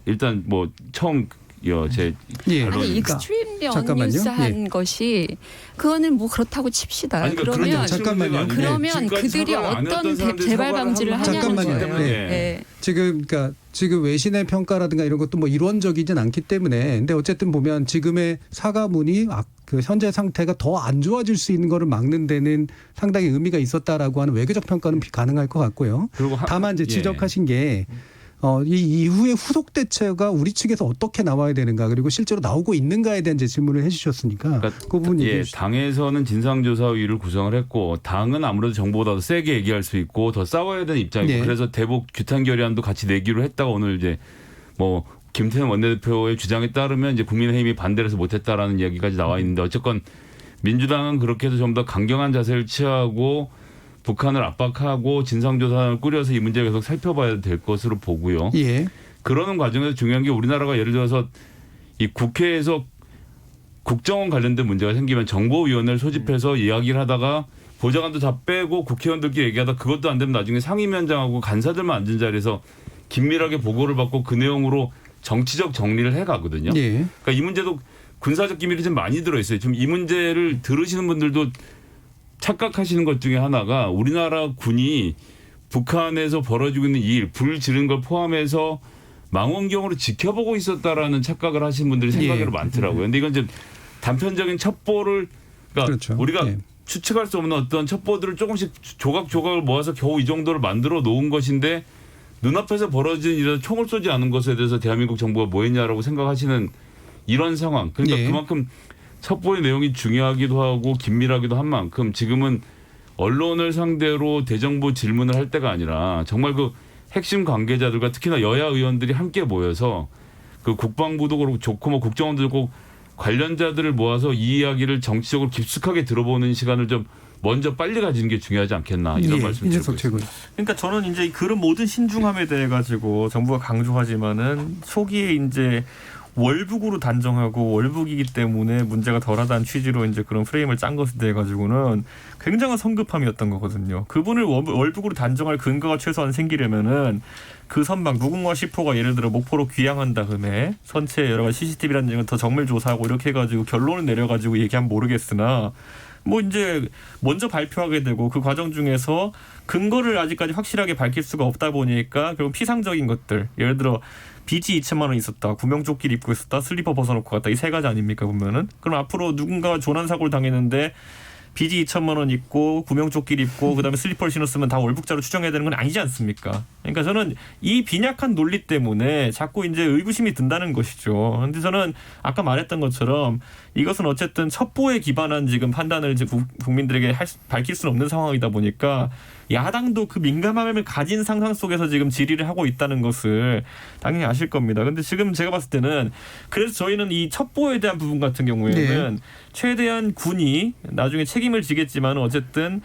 일단 뭐 처음 제 예. 결론입니다. 아니 익스트림 잠깐만요. 뉴스한 것이 그거는 뭐 그렇다고 칩시다. 아니, 그러니까 그러면 그런 잠깐만요. 문제가 아니고 그러면 지금까지 그들이 사과를 안 어떤 했던 사람들이 재발 사과를 방지를 하고 하냐는 잠깐만요. 거예요. 네. 네. 지금 외신의 평가라든가 이런 것도 뭐 일원적이진 않기 때문에 근데 어쨌든 보면 지금의 사과문이 그 현재 상태가 더 안 좋아질 수 있는 거를 막는 데는 상당히 의미가 있었다라고 하는 외교적 평가는 가능할 것 같고요. 그리고 다만 이제 예. 지적하신 게 이 이후의 후속 대처가 우리 측에서 어떻게 나와야 되는가 그리고 실제로 나오고 있는가에 대한 이제 질문을 해주셨으니까 그러니까 그 부분 얘기해 주시죠. 당에서는 진상조사위를 구성을 했고 당은 아무래도 정부보다 더 세게 얘기할 수 있고 더 싸워야 되는 입장이고 네. 그래서 대북 규탄 결의안도 같이 내기로 했다가 오늘 이제 뭐 김태년 원내대표의 주장에 따르면 이제 국민의힘이 반대를 해서 못했다라는 이야기까지 나와 있는데 어쨌건 민주당은 그렇게 해서 좀 더 강경한 자세를 취하고 북한을 압박하고 진상조사를 꾸려서 이 문제를 계속 살펴봐야 될 것으로 보고요. 예. 그러는 과정에서 중요한 게 우리나라가 예를 들어서 이 국회에서 국정원 관련된 문제가 생기면 정보위원회를 소집해서 이야기를 하다가 보좌관도 다 빼고 국회의원들끼리 얘기하다 그것도 안 되면 나중에 상임위원장하고 간사들만 앉은 자리에서 긴밀하게 보고를 받고 그 내용으로 정치적 정리를 해가거든요. 예. 그러니까 이 문제도 군사적 기밀이 좀 많이 들어있어요. 지금 이 문제를 들으시는 분들도 착각하시는 것 중에 하나가 우리나라 군이 북한에서 벌어지고 있는 일, 불 지른 걸 포함해서 망원경으로 지켜보고 있었다라는 착각을 하시는 분들이 생각으로 예. 많더라고요. 근데 이건 좀 단편적인 첩보를 그러니까 그렇죠. 우리가 예. 추측할 수 없는 어떤 첩보들을 조금씩 조각조각을 모아서 겨우 이 정도를 만들어 놓은 것인데 눈앞에서 벌어진 일에서 총을 쏘지 않은 것에 대해서 대한민국 정부가 뭐 했냐라고 생각하시는 이런 상황. 그러니까 예. 그만큼 첩보의 내용이 중요하기도 하고 긴밀하기도 한 만큼 지금은 언론을 상대로 대정부 질문을 할 때가 아니라 정말 그 핵심 관계자들과 특히나 여야 의원들이 함께 모여서 그 국방부도 그렇고 좋고 뭐 국정원도 좋고 관련자들을 모아서 이 이야기를 정치적으로 깊숙하게 들어보는 시간을 좀 먼저 빨리 가지는 게 중요하지 않겠나 이런 예. 말씀을 드리고 이준석 있습니다. 최고위. 그러니까 저는 이제 그런 모든 신중함에 대해 가지고 정부가 강조하지만은 초기에 이제 월북으로 단정하고 월북이기 때문에 문제가 덜하다는 취지로 이제 그런 프레임을 짠 것에 대해 가지고는 굉장한 성급함이었던 거거든요. 그분을 월북으로 단정할 근거가 최소한 생기려면은 그 선박 무궁화 10호가 예를 들어 목포로 귀향한 다음에 선체 여러 가지 CCTV라는 걸 더 정밀 조사하고 이렇게 해가지고 결론을 내려가지고 얘기하면 모르겠으나 뭐 이제 먼저 발표하게 되고 그 과정 중에서 근거를 아직까지 확실하게 밝힐 수가 없다 보니까 결국 피상적인 것들 예를 들어 빚이 2천만 원 있었다. 구명조끼를 입고 있었다. 슬리퍼 벗어놓고 갔다. 이 세 가지 아닙니까 보면은. 그럼 앞으로 누군가가 조난사고를 당했는데 빚이 2천만 원 있고 구명조끼를 입고 그다음에 슬리퍼를 신었으면 다 월북자로 추정해야 되는 건 아니지 않습니까? 그러니까 저는 이 빈약한 논리 때문에 자꾸 이제 의구심이 든다는 것이죠. 그런데 저는 아까 말했던 것처럼 이것은 어쨌든 첩보에 기반한 지금 판단을 이제 국민들에게 밝힐 수는 없는 상황이다 보니까 야당도 그 민감함을 가진 상상 속에서 지금 질의를 하고 있다는 것을 당연히 아실 겁니다. 근데 지금 제가 봤을 때는 그래서 저희는 이 첩보에 대한 부분 같은 경우에는 최대한 군이 나중에 책임을 지겠지만 어쨌든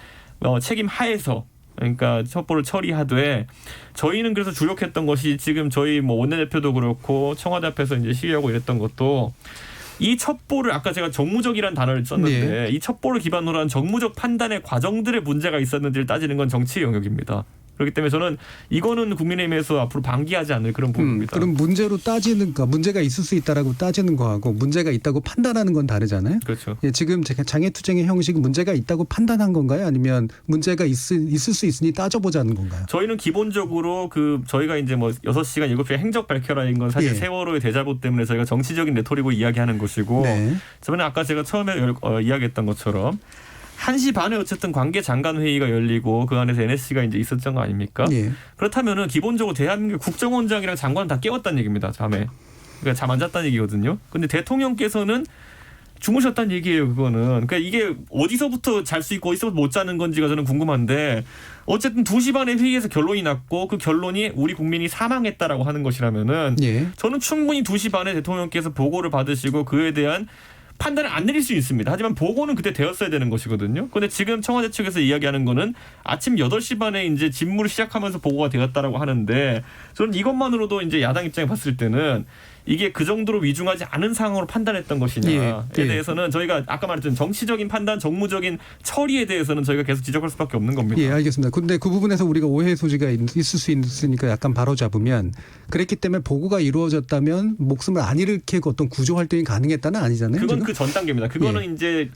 책임 하에서 그러니까 첩보를 처리하되 저희는 그래서 주력했던 것이 지금 저희 뭐 원내대표도 그렇고 청와대 앞에서 이제 시위하고 이랬던 것도 이 첩보를 아까 제가 정무적이라는 단어를 썼는데 이 첩보를 기반으로 한 정무적 판단의 과정들의 문제가 있었는지를 따지는 건 정치의 영역입니다. 그렇기 때문에 저는 이거는 국민의힘에서 앞으로 방기하지 않을 그런 부분입니다. 그럼 문제로 따지는 거 문제가 있을 수 있다라고 따지는 거하고 문제가 있다고 판단하는 건 다르잖아요. 그렇죠. 예, 지금 장애투쟁의 형식은 문제가 있다고 판단한 건가요? 아니면 문제가 있을 수 있으니 따져보자는 건가요? 저희는 기본적으로 저희가 이제 뭐 6시간 7시간 행적 밝혀라인 건 사실 예. 세월호의 대자보 때문에 저희가 정치적인 레토릭으로 이야기하는 것이고 네. 저번에 아까 제가 처음에 이야기했던 것처럼 1시 반에 어쨌든 관계 장관 회의가 열리고 그 안에서 NSC가 이제 있었던 거 아닙니까? 예. 그렇다면은 기본적으로 대한민국 국정원장이랑 장관 다 깨웠다는 얘기입니다. 잠에. 그러니까 잠 안 잤다는 얘기거든요. 근데 대통령께서는 주무셨다는 얘기예요. 그거는. 그러니까 이게 어디서부터 잘 수 있고 어디서부터 못 자는 건지가 저는 궁금한데 어쨌든 2시 반에 회의에서 결론이 났고 그 결론이 우리 국민이 사망했다라고 하는 것이라면은 예. 저는 충분히 2시 반에 대통령께서 보고를 받으시고 그에 대한 판단을 안 내릴 수 있습니다. 하지만 보고는 그때 되었어야 되는 것이거든요. 그런데 지금 청와대 측에서 이야기하는 거는 아침 8시 반에 이제 집무를 시작하면서 보고가 되었다라고 하는데 저는 이것만으로도 이제 야당 입장에 봤을 때는 이게 그 정도로 위중하지 않은 상황으로 판단했던 것이냐에 예. 대해서는 저희가 아까 말했던 정치적인 판단, 정무적인 처리에 대해서는 저희가 계속 지적할 수밖에 없는 겁니다. 예, 알겠습니다. 근데 그 부분에서 우리가 오해 소지가 있을 수 있으니까 약간 바로잡으면 그랬기 때문에 보고가 이루어졌다면 목숨을 안 잃게 어떤 구조 활동이 가능했다는 아니잖아요. 그건 지금? 그 전 단계입니다. 그거는 이제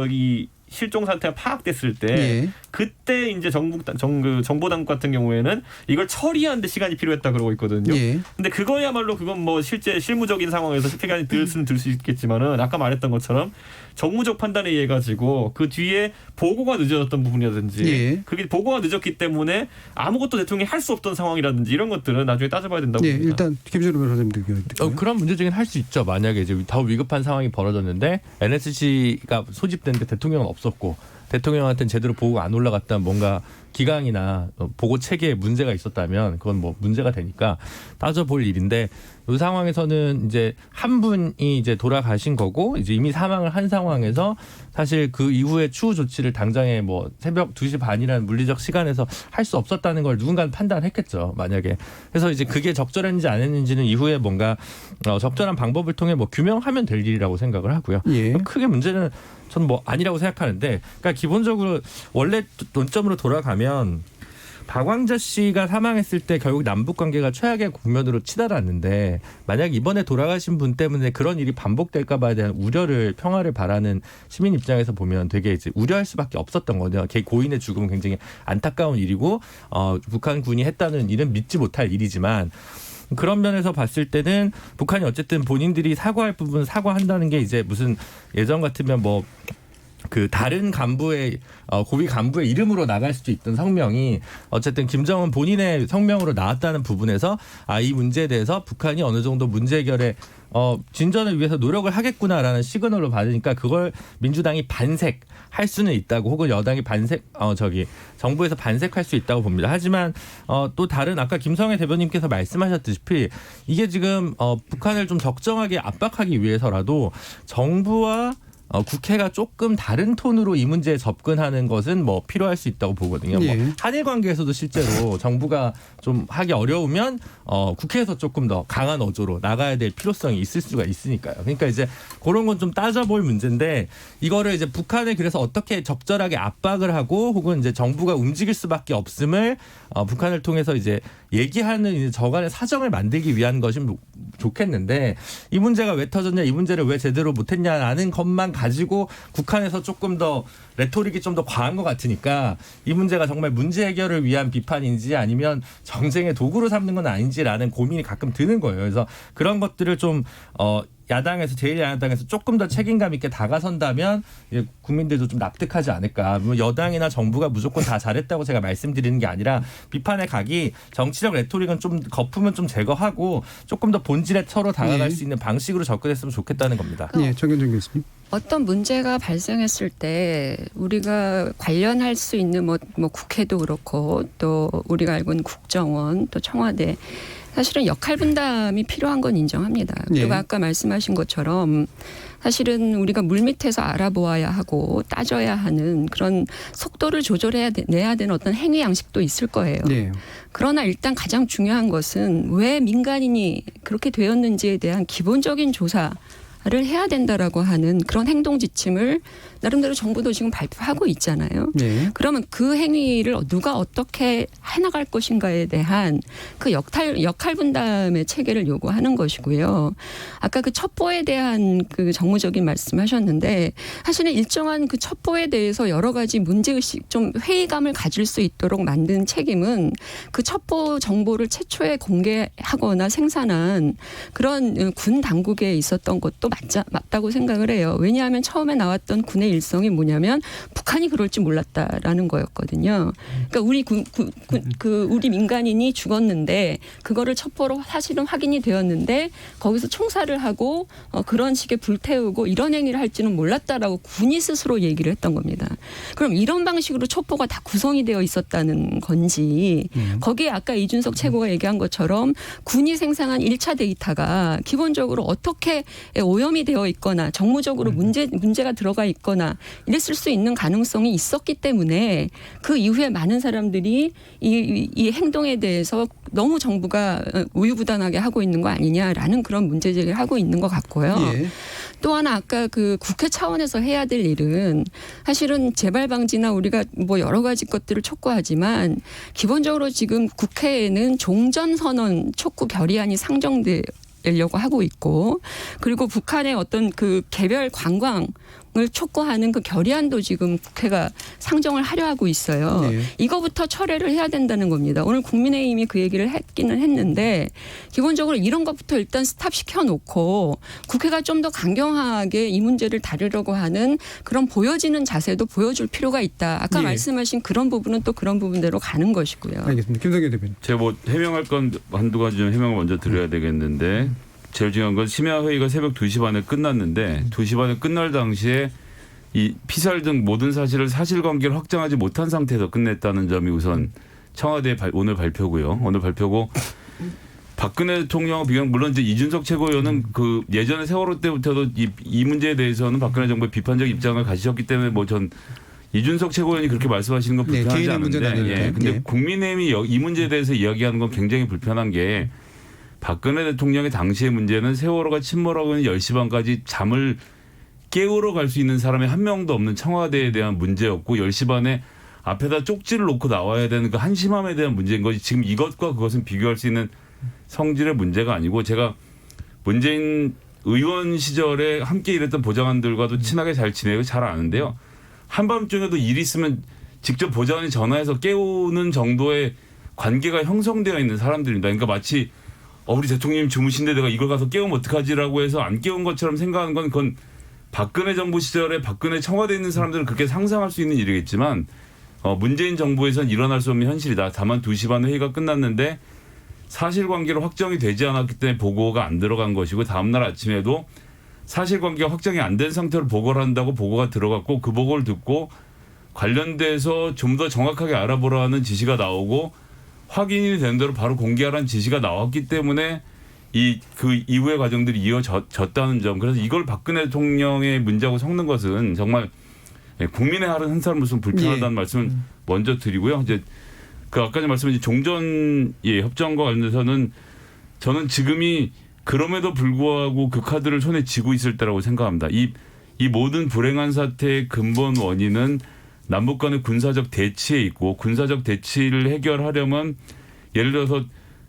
이 실종 상태가 파악됐을 때 예. 그때 이제 정보당국 같은 경우에는 이걸 처리하는데 시간이 필요했다 그러고 있거든요. 예. 근데 그거야말로 그건 뭐 실제 실무적인 상황에서 시간이 들 수는 들 수 있겠지만은 아까 말했던 것처럼 정무적 판단에 의해 가지고 그 뒤에 보고가 늦어졌던 부분이라든지 예. 그게 보고가 늦었기 때문에 아무것도 대통령이 할 수 없던 상황이라든지 이런 것들은 나중에 따져봐야 된다고 예, 봅니다. 일단 김준호 변호사님도 듣고요. 그런 문제적인 할 수 있죠. 만약에 이제 더 위급한 상황이 벌어졌는데 NSC가 소집됐는데 대통령은 없었고 대통령한테는 제대로 보고가 안 올라갔다면 뭔가 기강이나 보고 체계에 문제가 있었다면 그건 뭐 문제가 되니까 따져볼 일인데 이 상황에서는 이제 한 분이 이제 돌아가신 거고 이제 이미 사망을 한 상황에서 사실 그 이후에 추후 조치를 당장에 뭐 새벽 2시 반이라는 물리적 시간에서 할 수 없었다는 걸 누군가는 판단했겠죠. 만약에. 그래서 이제 그게 적절했는지 안 했는지는 이후에 뭔가 적절한 방법을 통해 뭐 규명하면 될 일이라고 생각을 하고요. 예. 크게 문제는 저는 뭐 아니라고 생각하는데 그러니까 기본적으로 원래 논점으로 돌아가면 박광자 씨가 사망했을 때 결국 남북 관계가 최악의 국면으로 치달았는데 만약 이번에 돌아가신 분 때문에 그런 일이 반복될까 봐에 대한 우려를 평화를 바라는 시민 입장에서 보면 되게 이제 우려할 수밖에 없었던 거죠. 개 고인의 죽음은 굉장히 안타까운 일이고 북한군이 했다는 일은 믿지 못할 일이지만 그런 면에서 봤을 때는 북한이 어쨌든 본인들이 사과할 부분 사과한다는 게 이제 무슨 예전 같으면 뭐 그 다른 간부의 고위 간부의 이름으로 나갈 수도 있던 성명이 어쨌든 김정은 본인의 성명으로 나왔다는 부분에서 이 문제에 대해서 북한이 어느 정도 문제 해결에 진전을 위해서 노력을 하겠구나라는 시그널로 받으니까 그걸 민주당이 반색할 수는 있다고 혹은 여당이 정부에서 반색할 수 있다고 봅니다. 하지만 또 다른 아까 김성애 대변인께서 말씀하셨듯이 이게 지금 북한을 좀 적정하게 압박하기 위해서라도 정부와 국회가 조금 다른 톤으로 이 문제에 접근하는 것은 뭐 필요할 수 있다고 보거든요. 예. 뭐 한일 관계에서도 실제로 정부가 좀 하기 어려우면 국회에서 조금 더 강한 어조로 나가야 될 필요성이 있을 수가 있으니까요. 그러니까 이제 그런 건 좀 따져볼 문제인데 이거를 이제 북한을 그래서 어떻게 적절하게 압박을 하고 혹은 이제 정부가 움직일 수밖에 없음을 북한을 통해서 이제 얘기하는 이제 저간의 사정을 만들기 위한 것이 좋겠는데 이 문제가 왜 터졌냐, 이 문제를 왜 제대로 못했냐라는 것만 가지고 국한에서 조금 더 레토릭이 좀 더 과한 것 같으니까 이 문제가 정말 문제 해결을 위한 비판인지 아니면 정쟁의 도구로 삼는 건 아닌지라는 고민이 가끔 드는 거예요. 그래서 그런 것들을 좀 야당에서 제1야당에서 조금 더 책임감 있게 다가선다면 국민들도 좀 납득하지 않을까. 여당이나 정부가 무조건 다 잘했다고 제가 말씀드리는 게 아니라 비판의 각이 정치적 레토릭은 좀 거품은 좀 제거하고 조금 더 본질에 서로 다가갈 수 있는 방식으로 접근했으면 좋겠다는 겁니다. 예, 정현정 교수님. 어떤 문제가 발생했을 때 우리가 관련할 수 있는 뭐 국회도 그렇고 또 우리가 알고 있는 국정원 또 청와대 사실은 역할 분담이 필요한 건 인정합니다. 그리고 예. 아까 말씀하신 것처럼 사실은 우리가 물밑에서 알아보아야 하고 따져야 하는 그런 속도를 내야 되는 어떤 행위 양식도 있을 거예요. 예. 그러나 일단 가장 중요한 것은 왜 민간인이 그렇게 되었는지에 대한 기본적인 조사를 해야 된다라고 하는 그런 행동 지침을 나름대로 정부도 지금 발표하고 있잖아요. 예. 그러면 그 행위를 누가 어떻게 해나갈 것인가에 대한 그 역할 분담의 체계를 요구하는 것이고요. 아까 그 첩보에 대한 그 정무적인 말씀하셨는데 사실은 일정한 그 첩보에 대해서 여러 가지 문제의식 좀 회의감을 가질 수 있도록 만든 책임은 그 첩보 정보를 최초에 공개하거나 생산한 그런 군 당국에 있었던 것도 맞다고 생각을 해요. 왜냐하면 처음에 나왔던 군의 일성이 뭐냐면 북한이 그럴 줄 몰랐다라는 거였거든요. 그러니까 우리 민간인이 죽었는데 그거를 첩보로 사실은 확인이 되었는데 거기서 총살을 하고 그런 식의 불태우고 이런 행위를 할지는 몰랐다라고 군이 스스로 얘기를 했던 겁니다. 그럼 이런 방식으로 첩보가 다 구성이 되어 있었다는 건지 거기에 아까 이준석 최고가 얘기한 것처럼 군이 생산한 1차 데이터가 기본적으로 어떻게 오염 오염이 되어 있거나 정무적으로 문제가 들어가 있거나 이랬을 수 있는 가능성이 있었기 때문에 그 이후에 많은 사람들이 이 행동에 대해서 너무 정부가 우유부단하게 하고 있는 거 아니냐라는 그런 문제 제기를 하고 있는 것 같고요. 예. 또 하나 아까 그 국회 차원에서 해야 될 일은 사실은 재발 방지나 우리가 뭐 여러 가지 것들을 촉구하지만 기본적으로 지금 국회에는 종전선언 촉구 결의안이 상정되려고 하고 있고 그리고 북한의 어떤 그 개별 관광 을 촉구하는 그 결의안도 지금 국회가 상정을 하려 하고 있어요. 네. 이거부터 철회를 해야 된다는 겁니다. 오늘 국민의힘이 그 얘기를 했기는 했는데 기본적으로 이런 것부터 일단 스탑시켜 놓고 국회가 좀 더 강경하게 이 문제를 다루려고 하는 그런 보여지는 자세도 보여줄 필요가 있다. 아까 예. 말씀하신 그런 부분은 또 그런 부분대로 가는 것이고요. 알겠습니다. 김성현 대표님. 제가 뭐 해명할 건 한두 가지 좀 해명을 먼저 드려야 되겠는데 제일 중요한 건 심야 회의가 새벽 2시 반에 끝났는데 2시 반에 끝날 당시에 이 피살 등 모든 사실을 사실관계를 확정하지 못한 상태에서 끝냈다는 점이 우선 청와대 오늘 발표고요. 오늘 발표고 박근혜 대통령 비경 물론 이제 이준석 최고위원은 그 예전에 세월호 때부터도 이 문제에 대해서는 박근혜 정부의 비판적 입장을 가지셨기 때문에 뭐 전 이준석 최고위원이 그렇게 말씀하시는 건 불편하지 개인의 문제는 않은데 아니니까. 근데 예. 국민의힘이 이 문제에 대해서 이야기하는 건 굉장히 불편한 게 박근혜 대통령의 당시의 문제는 세월호가 침몰하고 있는 10시 반까지 잠을 깨우러 갈 수 있는 사람이 한 명도 없는 청와대에 대한 문제였고 10시 반에 앞에다 쪽지를 놓고 나와야 되는 그 한심함에 대한 문제인 거지 지금 이것과 그것은 비교할 수 있는 성질의 문제가 아니고 제가 문재인 의원 시절에 함께 일했던 보좌관들과도 친하게 잘 지내고 잘 아는데요. 한밤중에도 일 있으면 직접 보좌관이 전화해서 깨우는 정도의 관계가 형성되어 있는 사람들입니다. 그러니까 마치 우리 대통령님 주무신데 내가 이걸 가서 깨우면 어떡하지라고 해서 안 깨운 것처럼 생각하는 건 그건 박근혜 정부 시절에 박근혜 청와대에 있는 사람들은 그렇게 상상할 수 있는 일이겠지만 문재인 정부에서는 일어날 수 없는 현실이다. 다만 2시 반 회의가 끝났는데 사실관계로 확정이 되지 않았기 때문에 보고가 안 들어간 것이고 다음날 아침에도 사실관계가 확정이 안 된 상태로 보고를 한다고 보고가 들어갔고 그 보고를 듣고 관련돼서 좀 더 정확하게 알아보라는 지시가 나오고 확인이 된 대로 바로 공개하라는 지시가 나왔기 때문에 그 이후의 과정들이 이어졌다는 점. 그래서 이걸 박근혜 대통령의 문제하고 섞는 것은 정말 국민의 한 사람으로서 불편하다는 말씀을 먼저 드리고요. 이제 그 아까 말씀하신 종전 협정과 관련해서는 저는 지금이 그럼에도 불구하고 그 카드를 손에 쥐고 있을 때라고 생각합니다. 이 모든 불행한 사태의 근본 원인은 남북 간의 군사적 대치에 있고 군사적 대치를 해결하려면 예를 들어서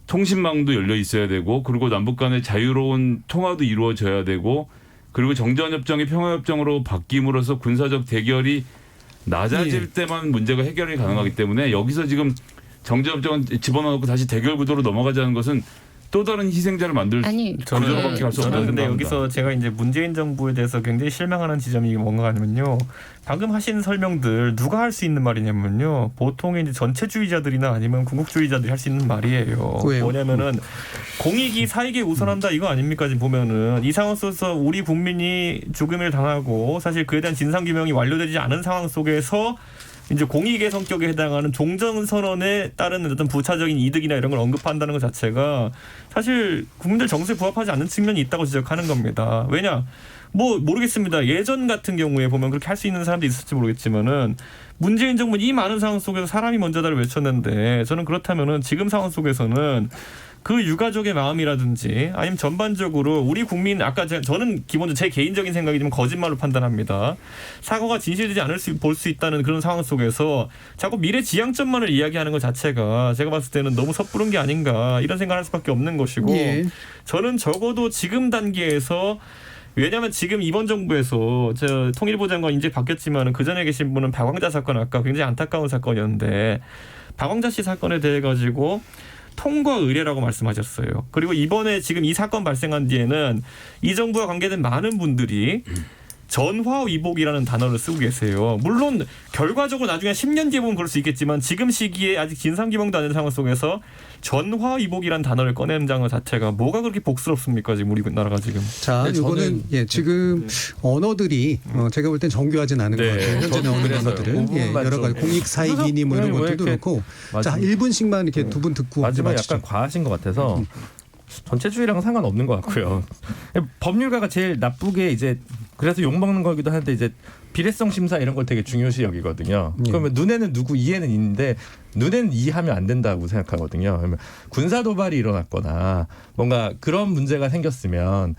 통신망도 열려 있어야 되고 그리고 남북 간의 자유로운 통화도 이루어져야 되고 그리고 정전협정이 평화협정으로 바뀜으로써 군사적 대결이 낮아질 때만 문제가 해결이 가능하기 때문에 여기서 지금 정전협정은 집어넣고 다시 대결 구도로 넘어가자는 것은 또 다른 희생자를 만들 구조로밖에 갈 수 없다는 저는 근데 생각합니다. 여기서 제가 이제 문재인 정부에 대해서 굉장히 실망하는 지점이 뭔가 하면요. 방금 하신 설명들 누가 할 수 있는 말이냐면요. 보통 이제 전체주의자들이나 아니면 군국주의자들이 할 수 있는 말이에요. 왜요? 뭐냐면은 공익이 사익에 우선한다 이거 아닙니까? 지금 보면은 이 상황 속에서 우리 국민이 죽음을 당하고 사실 그에 대한 진상규명이 완료되지 않은 상황 속에서 이제 공익의 성격에 해당하는 종전선언에 따른 어떤 부차적인 이득이나 이런 걸 언급한다는 것 자체가 사실 국민들 정서에 부합하지 않는 측면이 있다고 지적하는 겁니다. 왜냐? 뭐 모르겠습니다. 예전 같은 경우에 보면 그렇게 할 수 있는 사람도 있을지 모르겠지만은 문재인 정부는 이 많은 상황 속에서 사람이 먼저다를 외쳤는데 저는 그렇다면은 지금 상황 속에서는 그 유가족의 마음이라든지 아니면 전반적으로 우리 국민 아까 저는 기본적으로 제 개인적인 생각이지만 거짓말로 판단합니다. 사고가 진실되지 않을 볼 수 있다는 그런 상황 속에서 자꾸 미래 지향점만을 이야기하는 것 자체가 제가 봤을 때는 너무 섣부른 게 아닌가 이런 생각을 할 수밖에 없는 것이고 예. 저는 적어도 지금 단계에서 왜냐하면 지금 이번 정부에서 저 통일부 장관 이제 바뀌었지만 그 전에 계신 분은 박광자 사건 아까 굉장히 안타까운 사건이었는데 박광자 씨 사건에 대해 가지고 통과 의례라고 말씀하셨어요. 그리고 이번에 지금 이 사건 발생한 뒤에는 이 정부와 관계된 많은 분들이 전화위복이라는 단어를 쓰고 계세요. 물론 결과적으로 나중에 10년 뒤에 보면 그럴 수 있겠지만 지금 시기에 아직 진상규명도 안 된 상황 속에서 전화위복이라는 단어를 꺼내는 것 자체가 뭐가 그렇게 복스럽습니까? 지금 우리나라가 지금. 자, 이거는 지금 언어들이 제가 볼 땐 정교하진 않은 것 같아요. 현재 나오는 언어들은 여러 가지 공익 사익이니 뭐 이런 것들도 그렇고 자 1분씩만 이렇게 두 분 듣고 마지막에 마치죠. 약간 과하신 것 같아서 전체주의랑은 상관없는 것 같고요. 법률가가 제일 나쁘게 이제 그래서 욕먹는 거기도 한데 이제 비례성 심사 이런 걸 되게 중요시 여기거든요. 그러면 눈에는 누구 이해는 있는데 눈에는 이해하면 안 된다고 생각하거든요. 그러면 군사 도발이 일어났거나 뭔가 그런 문제가 생겼으면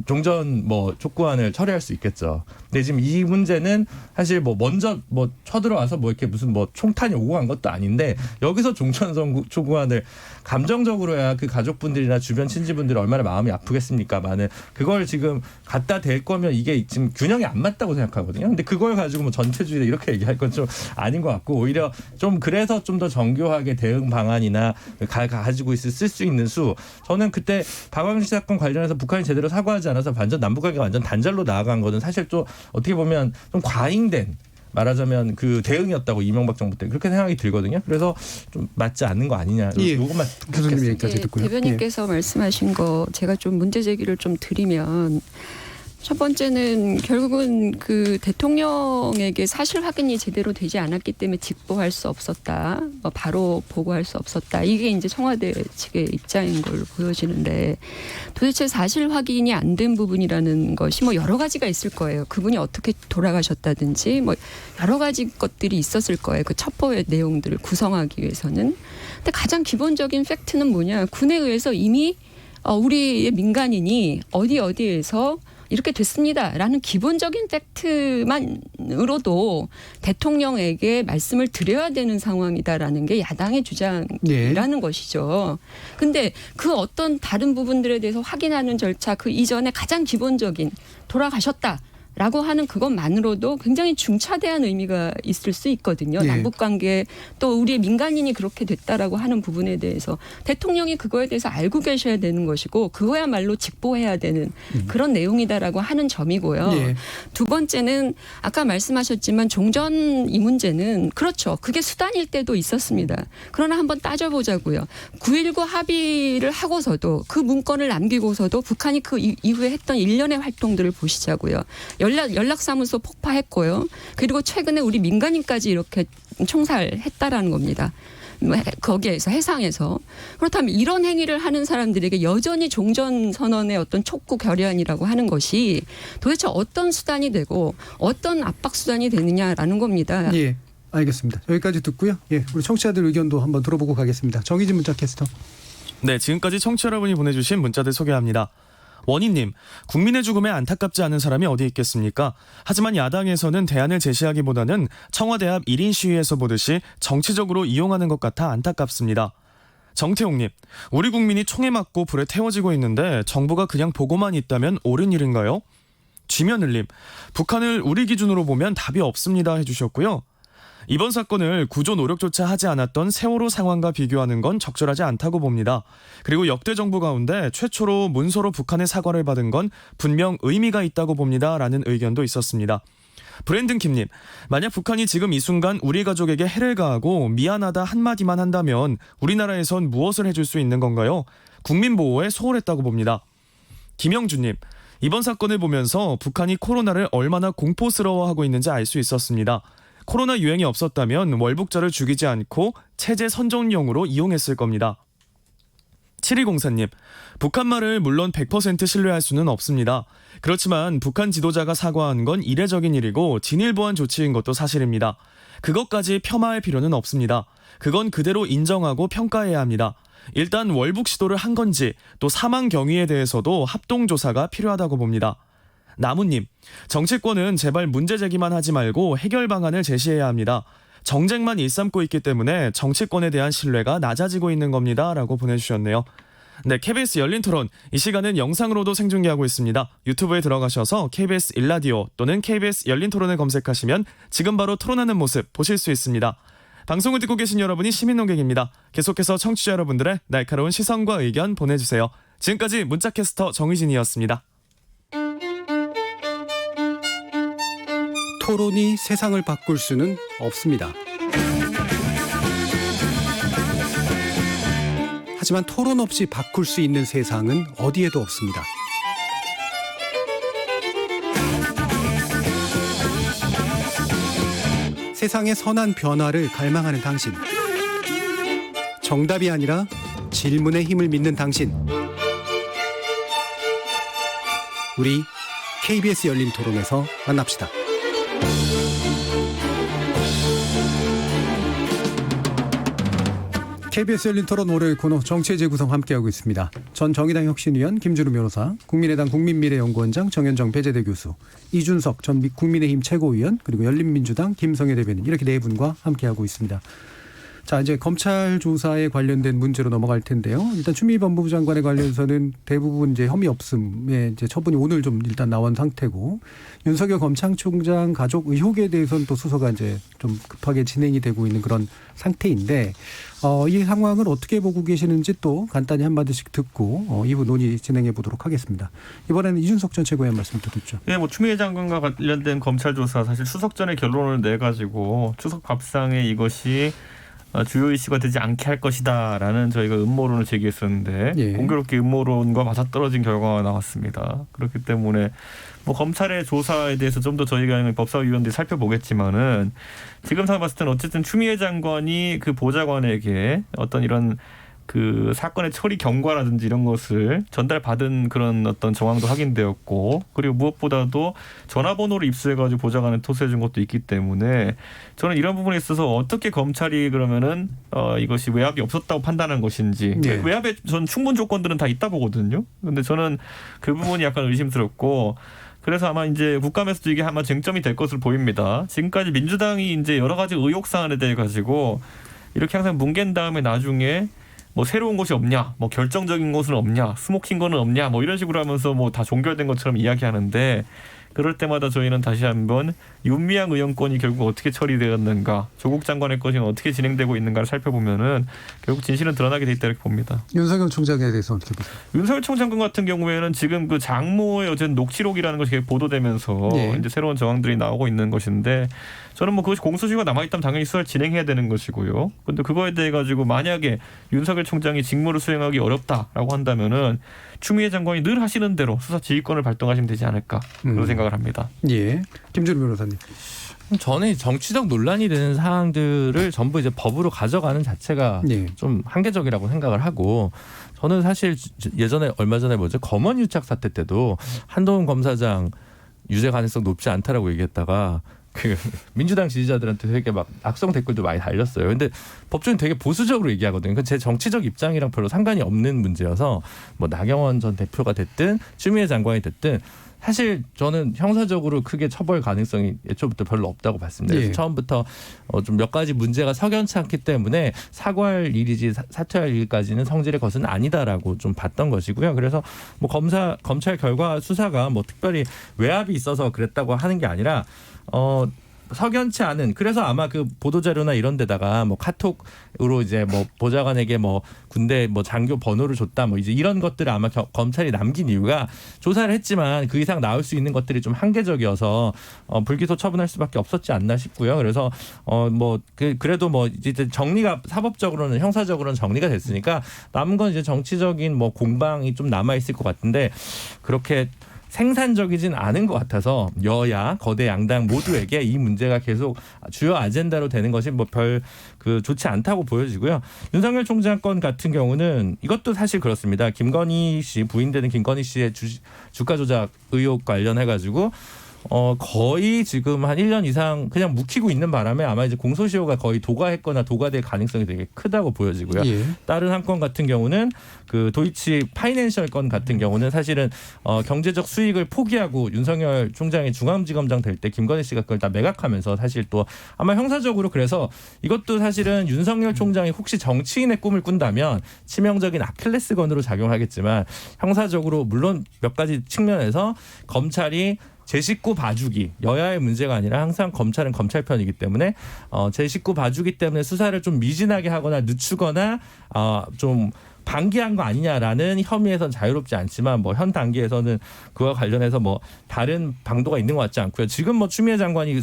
종전 뭐 촉구안을 처리할 수 있겠죠. 근데 지금 이 문제는 사실 뭐 먼저 뭐 쳐들어와서 뭐 이렇게 무슨 뭐 총탄이 오고 간 것도 아닌데 여기서 종전 촉구안을 감정적으로야 그 가족분들이나 주변 친지분들이 얼마나 마음이 아프겠습니까만은 그걸 지금 갖다 댈 거면 이게 지금 균형이 안 맞다고 생각하거든요. 근데 그걸 가지고 뭐 전체주의다 이렇게 얘기할 건 좀 아닌 것 같고 오히려 좀 그래서 좀 더 정교하게 대응 방안이나 가지고 쓸 수 있는 수 저는 그때 박광식 사건 관련해서 북한이 제대로 사과하지 않아서 완전 남북관계가 완전 단절로 나아간 거는 사실 좀 어떻게 보면 좀 과잉된 말하자면 그 대응이었다고 이명박 정부 때 그렇게 생각이 들거든요. 그래서 좀 맞지 않는 거 아니냐. 이것만 교수님 얘기까지 예, 듣고요. 대변인께서 말씀하신 거 제가 좀 문제 제기를 좀 드리면 첫 번째는 결국은 그 대통령에게 사실 확인이 제대로 되지 않았기 때문에 직보할 수 없었다. 바로 보고할 수 없었다. 이게 이제 청와대 측의 입장인 걸로 보여지는데 도대체 사실 확인이 안 된 부분이라는 것이 뭐 여러 가지가 있을 거예요. 그분이 어떻게 돌아가셨다든지 뭐 여러 가지 것들이 있었을 거예요. 그 첩보의 내용들을 구성하기 위해서는. 근데 가장 기본적인 팩트는 뭐냐. 군에 의해서 이미 우리의 민간인이 어디에서 이렇게 됐습니다라는 기본적인 팩트만으로도 대통령에게 말씀을 드려야 되는 상황이다라는 게 야당의 주장이라는 것이죠. 근데 그 어떤 다른 부분들에 대해서 확인하는 절차 그 이전에 가장 기본적인 돌아가셨다라고 하는 그것만으로도 굉장히 중차대한 의미가 있을 수 있거든요. 네. 남북관계 또 우리의 민간인이 그렇게 됐다라고 하는 부분에 대해서 대통령이 그거에 대해서 알고 계셔야 되는 것이고 그거야말로 직보해야 되는 그런 내용이다라고 하는 점이고요. 네. 두 번째는 아까 말씀하셨지만 종전 이 문제는 그렇죠. 그게 수단일 때도 있었습니다. 그러나 한번 따져보자고요. 9.19 합의를 하고서도 그 문건을 남기고서도 북한이 그 이후에 했던 일련의 활동들을 보시자고요. 연락사무소 폭파했고요. 그리고 최근에 우리 민간인까지 이렇게 총살했다라는 겁니다. 거기에서 해상에서. 그렇다면 이런 행위를 하는 사람들에게 여전히 종전선언의 어떤 촉구 결의안이라고 하는 것이 도대체 어떤 수단이 되고 어떤 압박 수단이 되느냐라는 겁니다. 예, 알겠습니다. 여기까지 듣고요. 예, 우리 청취자들 의견도 한번 들어보고 가겠습니다. 정의진 문자 캐스터. 네, 지금까지 청취자 여러분이 보내주신 문자들 소개합니다. 원희님, 국민의 죽음에 안타깝지 않은 사람이 어디 있겠습니까? 하지만 야당에서는 대안을 제시하기보다는 청와대 앞 1인 시위에서 보듯이 정치적으로 이용하는 것 같아 안타깝습니다. 정태용님, 우리 국민이 총에 맞고 불에 태워지고 있는데 정부가 그냥 보고만 있다면 옳은 일인가요? 쥐며늘님, 북한을 우리 기준으로 보면 답이 없습니다 해주셨고요. 이번 사건을 구조 노력조차 하지 않았던 세월호 상황과 비교하는 건 적절하지 않다고 봅니다. 그리고 역대 정부 가운데 최초로 문서로 북한의 사과를 받은 건 분명 의미가 있다고 봅니다. 라는 의견도 있었습니다. 브랜든킴님, 만약 북한이 지금 이 순간 우리 가족에게 해를 가하고 미안하다 한마디만 한다면 우리나라에선 무엇을 해줄 수 있는 건가요? 국민보호에 소홀했다고 봅니다. 김영주님, 이번 사건을 보면서 북한이 코로나를 얼마나 공포스러워하고 있는지 알 수 있었습니다. 코로나 유행이 없었다면 월북자를 죽이지 않고 체제 선정용으로 이용했을 겁니다. 7204님, 북한 말을 물론 100% 신뢰할 수는 없습니다. 그렇지만 북한 지도자가 사과한 건 이례적인 일이고 진일보한 조치인 것도 사실입니다. 그것까지 폄하할 필요는 없습니다. 그건 그대로 인정하고 평가해야 합니다. 일단 월북 시도를 한 건지 또 사망 경위에 대해서도 합동조사가 필요하다고 봅니다. 나무님, 정치권은 제발 문제 제기만 하지 말고 해결 방안을 제시해야 합니다. 정쟁만 일삼고 있기 때문에 정치권에 대한 신뢰가 낮아지고 있는 겁니다. 라고 보내주셨네요. 네, KBS 열린 토론. 이 시간은 영상으로도 생중계하고 있습니다. 유튜브에 들어가셔서 KBS 일라디오 또는 KBS 열린 토론을 검색하시면 지금 바로 토론하는 모습 보실 수 있습니다. 방송을 듣고 계신 여러분이 시민 농객입니다. 계속해서 청취자 여러분들의 날카로운 시선과 의견 보내주세요. 지금까지 문자캐스터 정의진이었습니다. 토론이 세상을 바꿀 수는 없습니다. 하지만 토론 없이 바꿀 수 있는 세상은 어디에도 없습니다. 세상의 선한 변화를 갈망하는 당신. 정답이 아니라 질문의 힘을 믿는 당신. 우리 KBS 열린 토론에서 만납시다. KBS 열린 토론 월요일 코너 정치의 재구성 함께하고 있습니다. 전 정의당 혁신위원 김준우 변호사, 국민의당 국민미래연구원장 정현정 배재대 교수, 이준석 전 국민의힘 최고위원, 그리고 열린민주당 김성애 대변인, 이렇게 네 분과 함께하고 있습니다. 자, 이제 검찰 조사에 관련된 문제로 넘어갈 텐데요. 일단 추미애 법무부 장관에 관련해서는 대부분 이제 혐의 없음의 이제 처분이 오늘 좀 일단 나온 상태고, 윤석열 검찰총장 가족 의혹에 대해서는 또 수사가 이제 좀 급하게 진행이 되고 있는 그런 상태인데, 이 상황을 어떻게 보고 계시는지 또 간단히 한마디씩 듣고 이후 논의 진행해 보도록 하겠습니다. 이번에는 이준석 전 최고위원 말씀 듣죠. 네, 뭐 추미애 장관과 관련된 검찰 조사 사실 추석 전에 결론을 내 가지고 추석 밥상에 이것이 주요 이슈가 되지 않게 할 것이다라는 저희가 음모론을 제기했었는데 예. 공교롭게 음모론과 맞아떨어진 결과가 나왔습니다. 그렇기 때문에 뭐 검찰의 조사에 대해서 좀 더 저희가 법사위원들이 살펴보겠지만은 지금 상황 봤을 때는 어쨌든 추미애 장관이 그 보좌관에게 어떤 이런 그 사건의 처리 경과라든지 이런 것을 전달받은 그런 어떤 정황도 확인되었고, 그리고 무엇보다도 전화번호를 입수해가지고 보좌관에 토스해준 것도 있기 때문에 저는 이런 부분에 있어서 어떻게 검찰이 그러면은 이것이 외압이 없었다고 판단한 것인지, 네. 외압에 전 충분 조건들은 다 있다 보거든요. 근데 저는 그 부분이 약간 의심스럽고, 그래서 아마 이제 국감에서도 이게 아마 쟁점이 될 것으로 보입니다. 지금까지 민주당이 이제 여러 가지 의혹 사안에 대해 가지고 이렇게 항상 뭉갠 다음에 나중에 뭐 새로운 것이 없냐, 뭐 결정적인 것은 없냐, 스모킹 거는 없냐, 뭐 이런 식으로 하면서 뭐 다 종결된 것처럼 이야기하는데, 그럴 때마다 저희는 다시 한번 윤미향 의원권이 결국 어떻게 처리되었는가, 조국 장관의 것이 어떻게 진행되고 있는가를 살펴보면은 결국 진실은 드러나게 돼 있다 이렇게 봅니다. 윤석열 총장에 대해서 어떻게 보세요? 윤석열 총장 같은 경우에는 지금 그 장모의 어쨌든 녹취록이라는 것이 보도되면서 네. 이제 새로운 정황들이 나오고 있는 것인데, 저는 뭐 그것이 공소시효가 남아있다면 당연히 수사를 진행해야 되는 것이고요. 그런데 그거에 대해 가지고 만약에 윤석열 총장이 직무를 수행하기 어렵다라고 한다면은 추미애 장관이 늘 하시는 대로 수사 지휘권을 발동하시면 되지 않을까 그런 생각을 합니다. 예, 김준우 변호사님. 저는 정치적 논란이 되는 사항들을 전부 이제 법으로 가져가는 자체가 예. 좀 한계적이라고 생각을 하고, 저는 사실 예전에 얼마 전에 검언 유착 사태 때도 한동훈 검사장 유죄 가능성 높지 않다라고 얘기했다가 그 민주당 지지자들한테 되게 막 악성 댓글도 많이 달렸어요. 근데 법조인 되게 보수적으로 얘기하거든요. 그건 제 정치적 입장이랑 별로 상관이 없는 문제여서 뭐 나경원 전 대표가 됐든 추미애 장관이 됐든 사실 저는 형사적으로 크게 처벌 가능성이 애초부터 별로 없다고 봤습니다. 그래서 예. 처음부터 좀 몇 가지 문제가 석연치 않기 때문에 사과할 일이지 사퇴할 일까지는 성질의 것은 아니다라고 좀 봤던 것이고요. 그래서 뭐 검찰 결과 수사가 뭐 특별히 외압이 있어서 그랬다고 하는 게 아니라 석연치 않은, 그래서 아마 그 보도자료나 이런 데다가 뭐 카톡으로 이제 뭐 보좌관에게 뭐 군대 뭐 장교 번호를 줬다 뭐 이제 이런 것들을 아마 검찰이 남긴 이유가, 조사를 했지만 그 이상 나올 수 있는 것들이 좀 한계적이어서 불기소 처분할 수밖에 없었지 않나 싶고요. 그래서 뭐 그래도 뭐 이제 정리가 사법적으로는 형사적으로는 정리가 됐으니까 남은 건 이제 정치적인 뭐 공방이 좀 남아 있을 것 같은데, 그렇게 생산적이진 않은 것 같아서 여야 거대 양당 모두에게 이 문제가 계속 주요 아젠다로 되는 것이 뭐 별 좋지 않다고 보여지고요. 윤석열 총장 건 같은 경우는 이것도 사실 그렇습니다. 김건희 씨, 부인되는 김건희 씨의 주가 조작 의혹 관련해 가지고 거의 지금 한 1년 이상 그냥 묵히고 있는 바람에 아마 이제 공소시효가 거의 도과했거나 도과될 가능성이 되게 크다고 보여지고요. 예. 다른 한 건 같은 경우는 그 도이치 파이낸셜 건 같은 경우는 사실은 경제적 수익을 포기하고 윤석열 총장이 중앙지검장 될 때 김건희 씨가 그걸 다 매각하면서 사실 또 아마 형사적으로, 그래서 이것도 사실은 윤석열 총장이 혹시 정치인의 꿈을 꾼다면 치명적인 아킬레스건으로 작용하겠지만, 형사적으로 물론 몇 가지 측면에서 검찰이 제 식구 봐주기, 여야의 문제가 아니라 항상 검찰은 검찰 편이기 때문에 제 식구 봐주기 때문에 수사를 좀 미진하게 하거나 늦추거나 좀 방기한 거 아니냐라는 혐의에서는 자유롭지 않지만, 뭐 현 단계에서는 그와 관련해서 뭐 다른 방도가 있는 것 같지 않고요. 지금 뭐 추미애 장관이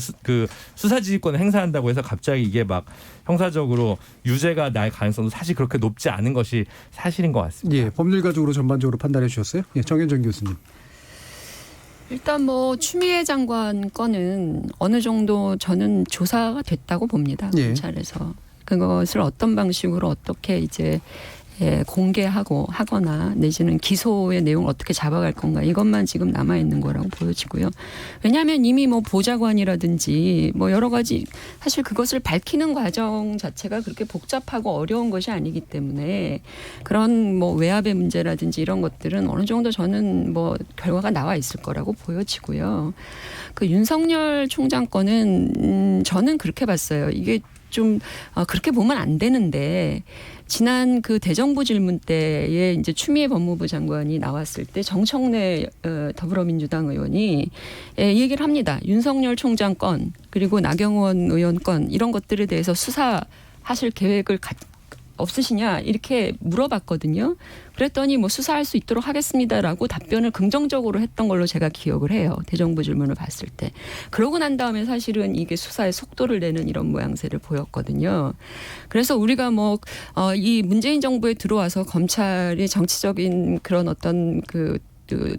수사지휘권을 행사한다고 해서 갑자기 이게 막 형사적으로 유죄가 날 가능성도 사실 그렇게 높지 않은 것이 사실인 것 같습니다. 예, 법률가적으로 전반적으로 판단해 주셨어요? 예, 정현정 교수님. 일단 뭐 추미애 장관 건은 어느 정도 저는 조사가 됐다고 봅니다. 예. 검찰에서 그것을 어떤 방식으로 어떻게 이제 공개하고 하거나 내지는 기소의 내용을 어떻게 잡아갈 건가 이것만 지금 남아 있는 거라고 보여지고요. 왜냐하면 이미 뭐 보좌관이라든지 뭐 여러 가지 사실 그것을 밝히는 과정 자체가 그렇게 복잡하고 어려운 것이 아니기 때문에 그런 뭐 외압의 문제라든지 이런 것들은 어느 정도 저는 뭐 결과가 나와 있을 거라고 보여지고요. 그 윤석열 총장 건은 저는 그렇게 봤어요. 이게 좀 그렇게 보면 안 되는데 지난 그 대정부 질문 때에 이제 추미애 법무부 장관이 나왔을 때 정청래 더불어민주당 의원이 이 얘기를 합니다. 윤석열 총장 건 그리고 나경원 의원 건 이런 것들에 대해서 수사하실 계획을 없으시냐 이렇게 물어봤거든요. 그랬더니 뭐 수사할 수 있도록 하겠습니다라고 답변을 긍정적으로 했던 걸로 제가 기억을 해요. 대정부 질문을 봤을 때. 그러고 난 다음에 사실은 이게 수사의 속도를 내는 이런 모양새를 보였거든요. 그래서 우리가 뭐 이 문재인 정부에 들어와서 검찰의 정치적인 그런 어떤 그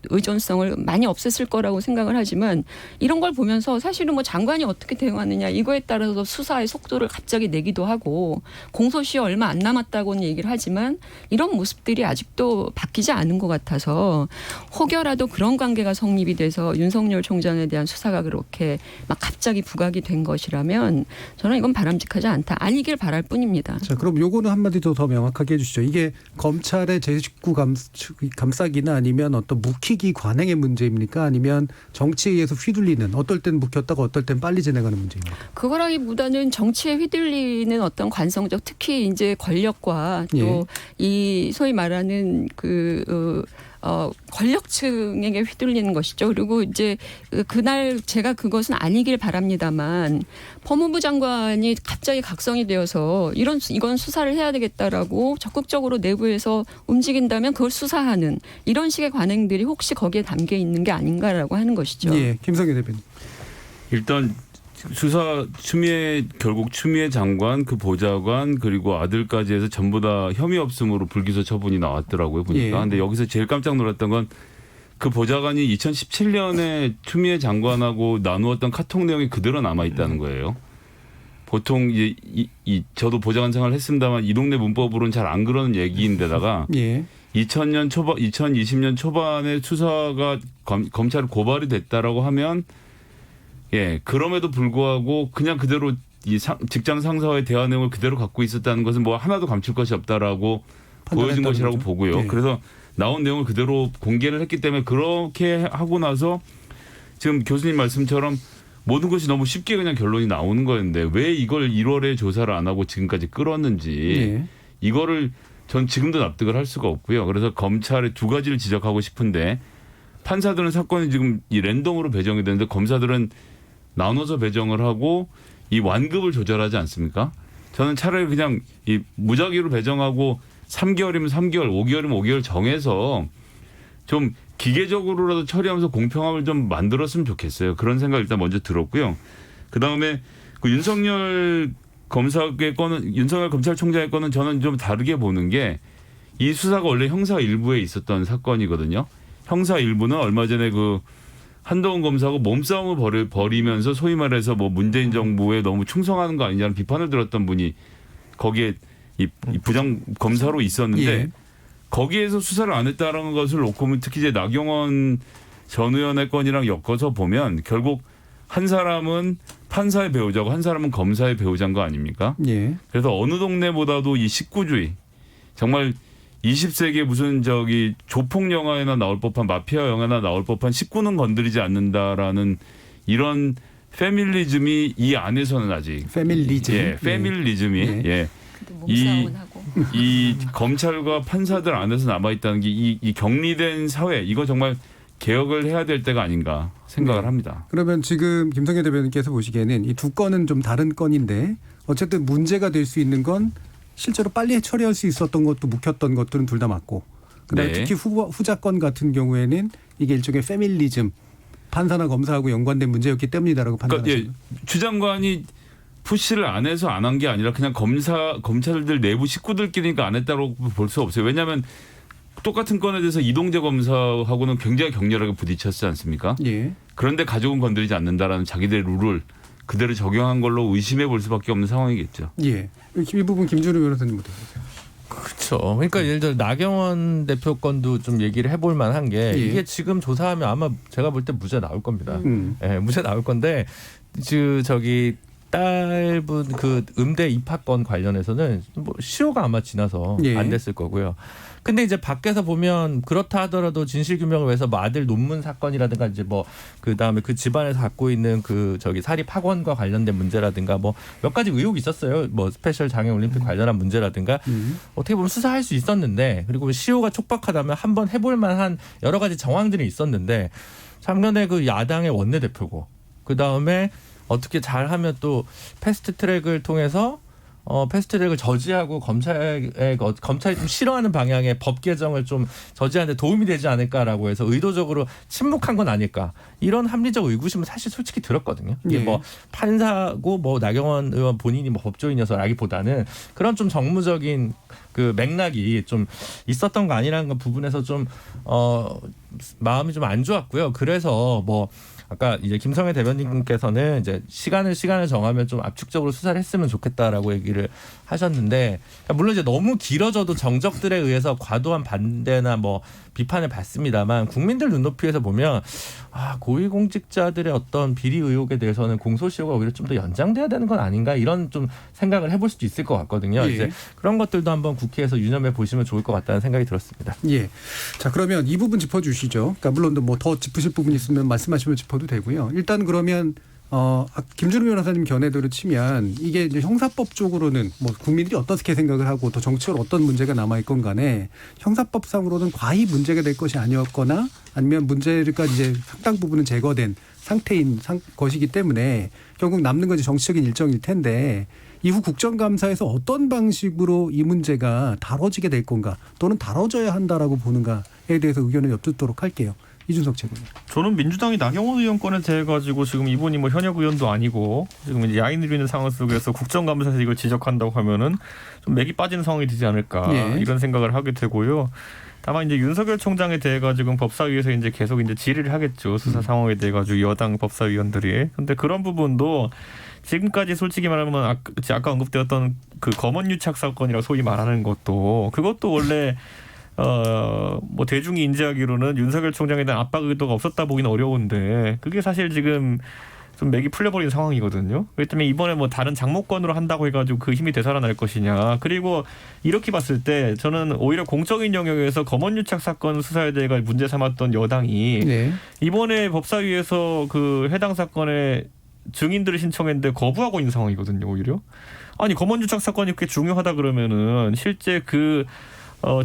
의존성을 많이 없앴을 거라고 생각을 하지만 이런 걸 보면서 사실은 뭐 장관이 어떻게 대응하느냐 이거에 따라서 수사의 속도를 갑자기 내기도 하고 공소시효 얼마 안 남았다고는 얘기를 하지만 이런 모습들이 아직도 바뀌지 않은 것 같아서 혹여라도 그런 관계가 성립이 돼서 윤석열 총장에 대한 수사가 그렇게 막 갑자기 부각이 된 것이라면 저는 이건 바람직하지 않다. 아니길 바랄 뿐입니다. 자, 그럼 요거는 한마디 더 명확하게 해주시죠. 이게 검찰의 제 식구 감싸기나 아니면 어떤 묵히기 관행의 문제입니까? 아니면 정치에 의해서 휘둘리는 어떨 땐 묵혔다가 어떨 땐 빨리 진행하는 문제입니까? 그거라기보다는 정치에 휘둘리는 어떤 관성적 특히 이제 권력과 또 이 소위 말하는 권력층에게 휘둘리는 것이죠. 그리고 이제 그날 제가 그것은 아니길 바랍니다만 법무부 장관이 갑자기 각성이 되어서 이건 수사를 해야 되겠다라고 적극적으로 내부에서 움직인다면 그걸 수사하는 이런 식의 관행들이 혹시 거기에 담겨 있는 게 아닌가라고 하는 것이죠. 예, 김성애 대표님. 일단 수사 결국 추미애 장관 그 보좌관 그리고 아들까지 해서 전부 다 혐의 없음으로 불기소 처분이 나왔더라고요 보니까. 근데 여기서 제일 깜짝 놀랐던 건 그 보좌관이 2017년에 추미애 장관하고 나누었던 카톡 내용이 그대로 남아 있다는 거예요. 보통 저도 보좌관 생활을 했습니다만 이 동네 문법으로는 잘 안 그러는 얘기인데다가 2020년 초반에 수사가 검찰 고발이 됐다라고 하면 그럼에도 불구하고 그냥 그대로 직장 상사와의 대화 내용을 그대로 갖고 있었다는 것은 뭐 하나도 감출 것이 없다라고 보여준 것이라고 거죠? 보고요. 그래서 나온 내용을 그대로 공개를 했기 때문에 그렇게 하고 나서 지금 교수님 말씀처럼 모든 것이 너무 쉽게 그냥 결론이 나오는 거였는데 왜 이걸 1월에 조사를 안 하고 지금까지 끌었는지 이거를 전 지금도 납득을 할 수가 없고요. 그래서 검찰의 두 가지를 지적하고 싶은데 판사들은 사건이 지금 이 랜덤으로 배정이 되는데 검사들은 나눠서 배정을 하고 이 완급을 조절하지 않습니까? 저는 차라리 그냥 이 무작위로 배정하고 3개월이면 3개월, 5개월이면 5개월 정해서 좀 기계적으로라도 처리하면서 공평함을 좀 만들었으면 좋겠어요. 그런 생각 일단 먼저 들었고요. 그다음에 그 윤석열 검찰총장의 건은 저는 좀 다르게 보는 게 이 수사가 원래 형사 1부에 있었던 사건이거든요. 형사 1부는 얼마 전에 그 한동훈 검사하고 몸싸움을 벌이면서 소위 말해서 뭐 문재인 정부에 너무 충성하는 거 아니냐는 비판을 들었던 분이 거기에 이 부장 검사로 있었는데 거기에서 수사를 안 했다라는 것을 놓고 보면 특히 이제 나경원 전 의원의 건이랑 엮어서 보면 결국 한 사람은 판사의 배우자고 한 사람은 검사의 배우자인 거 아닙니까? 그래서 어느 동네보다도 이 식구주의 정말 20세기에 무슨 조폭 영화에나 나올 법한 마피아 영화나 나올 법한 식구는 건드리지 않는다라는 이런 페밀리즘이 이 안에서는 아직 페밀리즘이 이 검찰과 판사들 안에서 남아 있다는 게 이 격리된 사회 이거 정말 개혁을 해야 될 때가 아닌가 생각을 합니다. 그러면 지금 김성애 대변인께서 보시기에는 이 두 건은 좀 다른 건인데 어쨌든 문제가 될 수 있는 건 실제로 빨리 처리할 수 있었던 것도 묵혔던 것들은 둘 다 맞고 그다음에 특히 후자 건 같은 경우에는 이게 일종의 페밀리즘 판사나 검사하고 연관된 문제였기 때문이다라고 판단하십니다. 추 장관이 푸시를 안 해서 안 한 게 아니라 그냥 검찰들 내부 식구들끼리니까 안 했다고 볼 수 없어요. 왜냐하면 똑같은 건에 대해서 이동재 검사하고는 굉장히 격렬하게 부딪혔지 않습니까? 그런데 가족은 건드리지 않는다라는 자기들의 룰을 그대로 적용한 걸로 의심해 볼 수밖에 없는 상황이겠죠. 이 부분 김준우 변호사님 어떻게 보세요? 그렇죠. 그러니까 예를 들어 나경원 대표 건도 좀 얘기를 해볼 만한 게 예. 이게 지금 조사하면 아마 제가 볼 때 무죄 나올 겁니다. 예, 무죄 나올 건데 저기 딸분 그 음대 입학권 관련해서는 뭐 시효가 아마 지나서 예. 안 됐을 거고요. 근데 이제 밖에서 보면 그렇다 하더라도 진실규명을 위해서 뭐 아들 논문 사건이라든가 이제 뭐 그다음에 그 집안에서 갖고 있는 그 저기 사립 학원과 관련된 문제라든가 뭐 몇 가지 의혹이 있었어요. 뭐 스페셜 장애 올림픽 관련한 문제라든가 어떻게 보면 수사할 수 있었는데 그리고 시효가 촉박하다면 한번 해볼 만한 여러 가지 정황들이 있었는데 작년에 그 야당의 원내대표고 그다음에 어떻게 잘하면 또 패스트트랙을 통해서 패스트트랙을 저지하고 검찰이 좀 싫어하는 방향의 법 개정을 좀 저지하는 데 도움이 되지 않을까라고 해서 의도적으로 침묵한 건 아닐까 이런 합리적 의구심은 사실 솔직히 들었거든요. 이게 예. 뭐 판사고 뭐 나경원 의원 본인이 뭐 법조인이어서라기보다는 그런 좀 정무적인 그 맥락이 좀 있었던 거 아니라는 부분에서 좀 마음이 좀 안 좋았고요. 그래서 뭐 아까 이제 김성애 대변인께서는 이제 시간을 정하면 좀 압축적으로 수사를 했으면 좋겠다라고 얘기를 하셨는데 물론 이제 너무 길어져도 정적들에 의해서 과도한 반대나 뭐 비판을 받습니다만 국민들 눈높이에서 보면 고위공직자들의 어떤 비리 의혹에 대해서는 공소시효가 오히려 좀 더 연장돼야 되는 건 아닌가 이런 좀 생각을 해볼 수도 있을 것 같거든요. 예. 이제 그런 것들도 한번 국회에서 유념해 보시면 좋을 것 같다는 생각이 들었습니다. 예. 자, 그러면 이 부분 짚어주시죠. 그러니까 물론 뭐 더 짚으실 부분이 있으면 말씀하시면 짚어도 되고요. 일단 그러면 김준우 변호사님 견해대로 치면 이게 이제 형사법 쪽으로는 뭐 국민들이 어떻게 생각을 하고 또 정치적으로 어떤 문제가 남아있건 간에 형사법상으로는 과히 문제가 될 것이 아니었거나 아니면 문제가 이제 상당 부분은 제거된 상태인 것이기 때문에 결국 남는 건 이제 정치적인 일정일 텐데 이후 국정감사에서 어떤 방식으로 이 문제가 다뤄지게 될 건가 또는 다뤄져야 한다라고 보는가에 대해서 의견을 엿듣도록 할게요. 이준석 최고님. 저는 민주당이 나경원 의원 건에 대해 가지고 지금 이분이 뭐 현역 의원도 아니고 지금 이제 야인으로 있는 상황 속에서 국정감사에서 이걸 지적한다고 하면은 좀 맥이 빠지는 상황이 되지 않을까 예. 이런 생각을 하게 되고요. 다만 이제 윤석열 총장에 대해 가지고 법사위에서 이제 계속 이제 질의를 하겠죠. 수사 상황에 대해 가지고 여당 법사위원들이. 근데 그런 부분도 지금까지 솔직히 말하면 아까 언급되었던 그 검언 유착 사건이라고 소위 말하는 그것도 원래 뭐 대중이 인지하기로는 윤석열 총장에 대한 압박 의도가 없었다 보기는 어려운데 그게 사실 지금 좀 맥이 풀려버린 상황이거든요. 그렇기 때문에 이번에 뭐 다른 장모권으로 한다고 해가지고 그 힘이 되살아날 것이냐. 그리고 이렇게 봤을 때 저는 오히려 공적인 영역에서 검언유착 사건 수사에 대해 문제 삼았던 여당이 네. 이번에 법사위에서 그 해당 사건에 증인들을 신청했는데 거부하고 있는 상황이거든요. 오히려. 아니 검언유착 사건이 그렇게 중요하다 그러면은 실제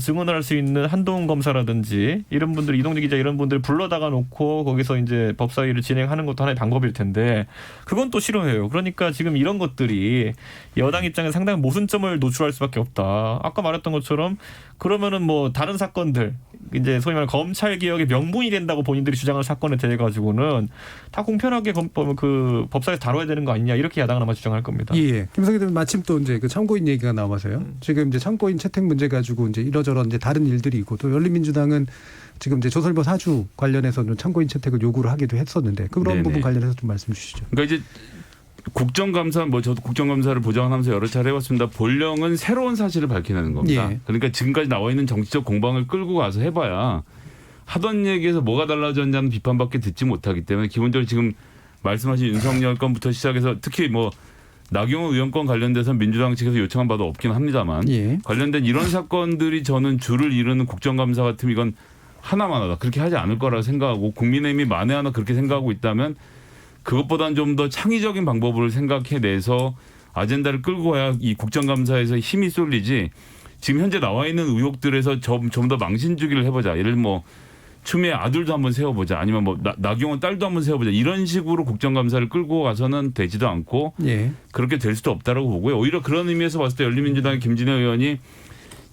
증언을 할 수 있는 한동훈 검사라든지 이런 분들 이동재 기자 이런 분들 불러다가 놓고 거기서 이제 법사위를 진행하는 것도 하나의 방법일 텐데 그건 또 싫어해요. 그러니까 지금 이런 것들이 여당 입장에 상당히 모순점을 노출할 수밖에 없다. 아까 말했던 것처럼 그러면은 뭐 다른 사건들 이제 소위 말하는 검찰 개혁의 명분이 된다고 본인들이 주장할 사건에 대해 가지고는 다 공평하게 그 법사위에서 다뤄야 되는 거 아니냐 이렇게 야당은 아마 주장할 겁니다. 예. 김성애 대변인 마침 또 이제 그 참고인 얘기가 나와서요. 지금 이제 참고인 채택 문제 가지고 이제 이러저런 이제 다른 일들이 있고 또 열린민주당은 지금 이제 조선일보 사주 관련해서 좀 참고인 채택을 요구를 하기도 했었는데 그런 네네. 부분 관련해서 좀 말씀 주시죠. 그러니까 이제 국정감사 저도 국정감사를 보장하면서 여러 차례 해봤습니다. 본령은 새로운 사실을 밝혀내는 겁니다. 예. 그러니까 지금까지 나와 있는 정치적 공방을 끌고 가서 해봐야 하던 얘기에서 뭐가 달라졌냐는 비판밖에 듣지 못하기 때문에 기본적으로 지금 말씀하신 윤석열 건부터 시작해서 특히 뭐 나경원 의원 건 관련돼서 민주당 측에서 요청한 바도 없긴 합니다만 예. 관련된 이런 사건들이 저는 줄을 이루는 국정감사 같으면 이건 하나만 하다 그렇게 하지 않을 거라고 생각하고 국민의힘이 만에 하나 그렇게 생각하고 있다면 그것보다는 좀 더 창의적인 방법을 생각해내서 아젠다를 끌고 가야 이 국정감사에서 힘이 쏠리지 지금 현재 나와 있는 의혹들에서 좀 더 망신주기를 해보자. 예를 뭐 추미애 아들도 한번 세워보자. 아니면 뭐 나경원 딸도 한번 세워보자. 이런 식으로 국정감사를 끌고 가서는 되지도 않고 예. 그렇게 될 수도 없다라고 보고요. 오히려 그런 의미에서 봤을 때 열린민주당의 김진애 의원이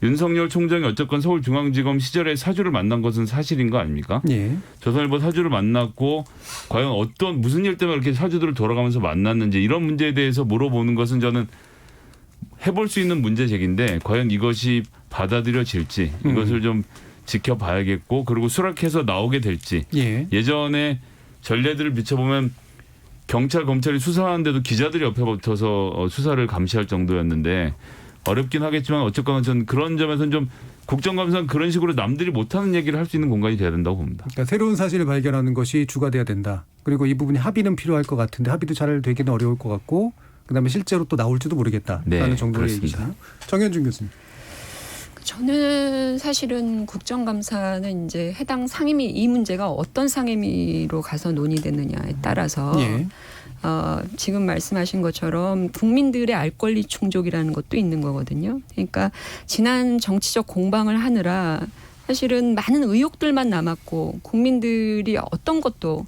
윤석열 총장이 어쨌건 서울중앙지검 시절에 사주를 만난 것은 사실인 거 아닙니까? 예. 조선일보 사주를 만났고 과연 무슨 일 때문에 이렇게 사주들을 돌아가면서 만났는지 이런 문제에 대해서 물어보는 것은 저는 해볼 수 있는 문제 제기인데 과연 이것이 받아들여질지 이것을 좀 지켜봐야겠고 그리고 수락해서 나오게 될지 예. 예전에 전례들을 비춰보면 경찰 검찰이 수사하는데도 기자들이 옆에 붙어서 수사를 감시할 정도였는데 어렵긴 하겠지만 어쨌거나 저는 그런 점에서는 좀 국정감사는 그런 식으로 남들이 못하는 얘기를 할 수 있는 공간이 돼야 된다고 봅니다. 그러니까 새로운 사실을 발견하는 것이 주가 돼야 된다. 그리고 이 부분이 합의는 필요할 것 같은데 합의도 잘 되기는 어려울 것 같고 그다음에 실제로 또 나올지도 모르겠다라는 네, 정도의 그렇습니다. 얘기시네요. 정현준 교수님. 저는 사실은 국정감사는 이제 해당 상임위 이 문제가 어떤 상임위로 가서 논의되느냐에 따라서 예. 지금 말씀하신 것처럼 국민들의 알 권리 충족이라는 것도 있는 거거든요. 그러니까 지난 정치적 공방을 하느라 사실은 많은 의혹들만 남았고 국민들이 어떤 것도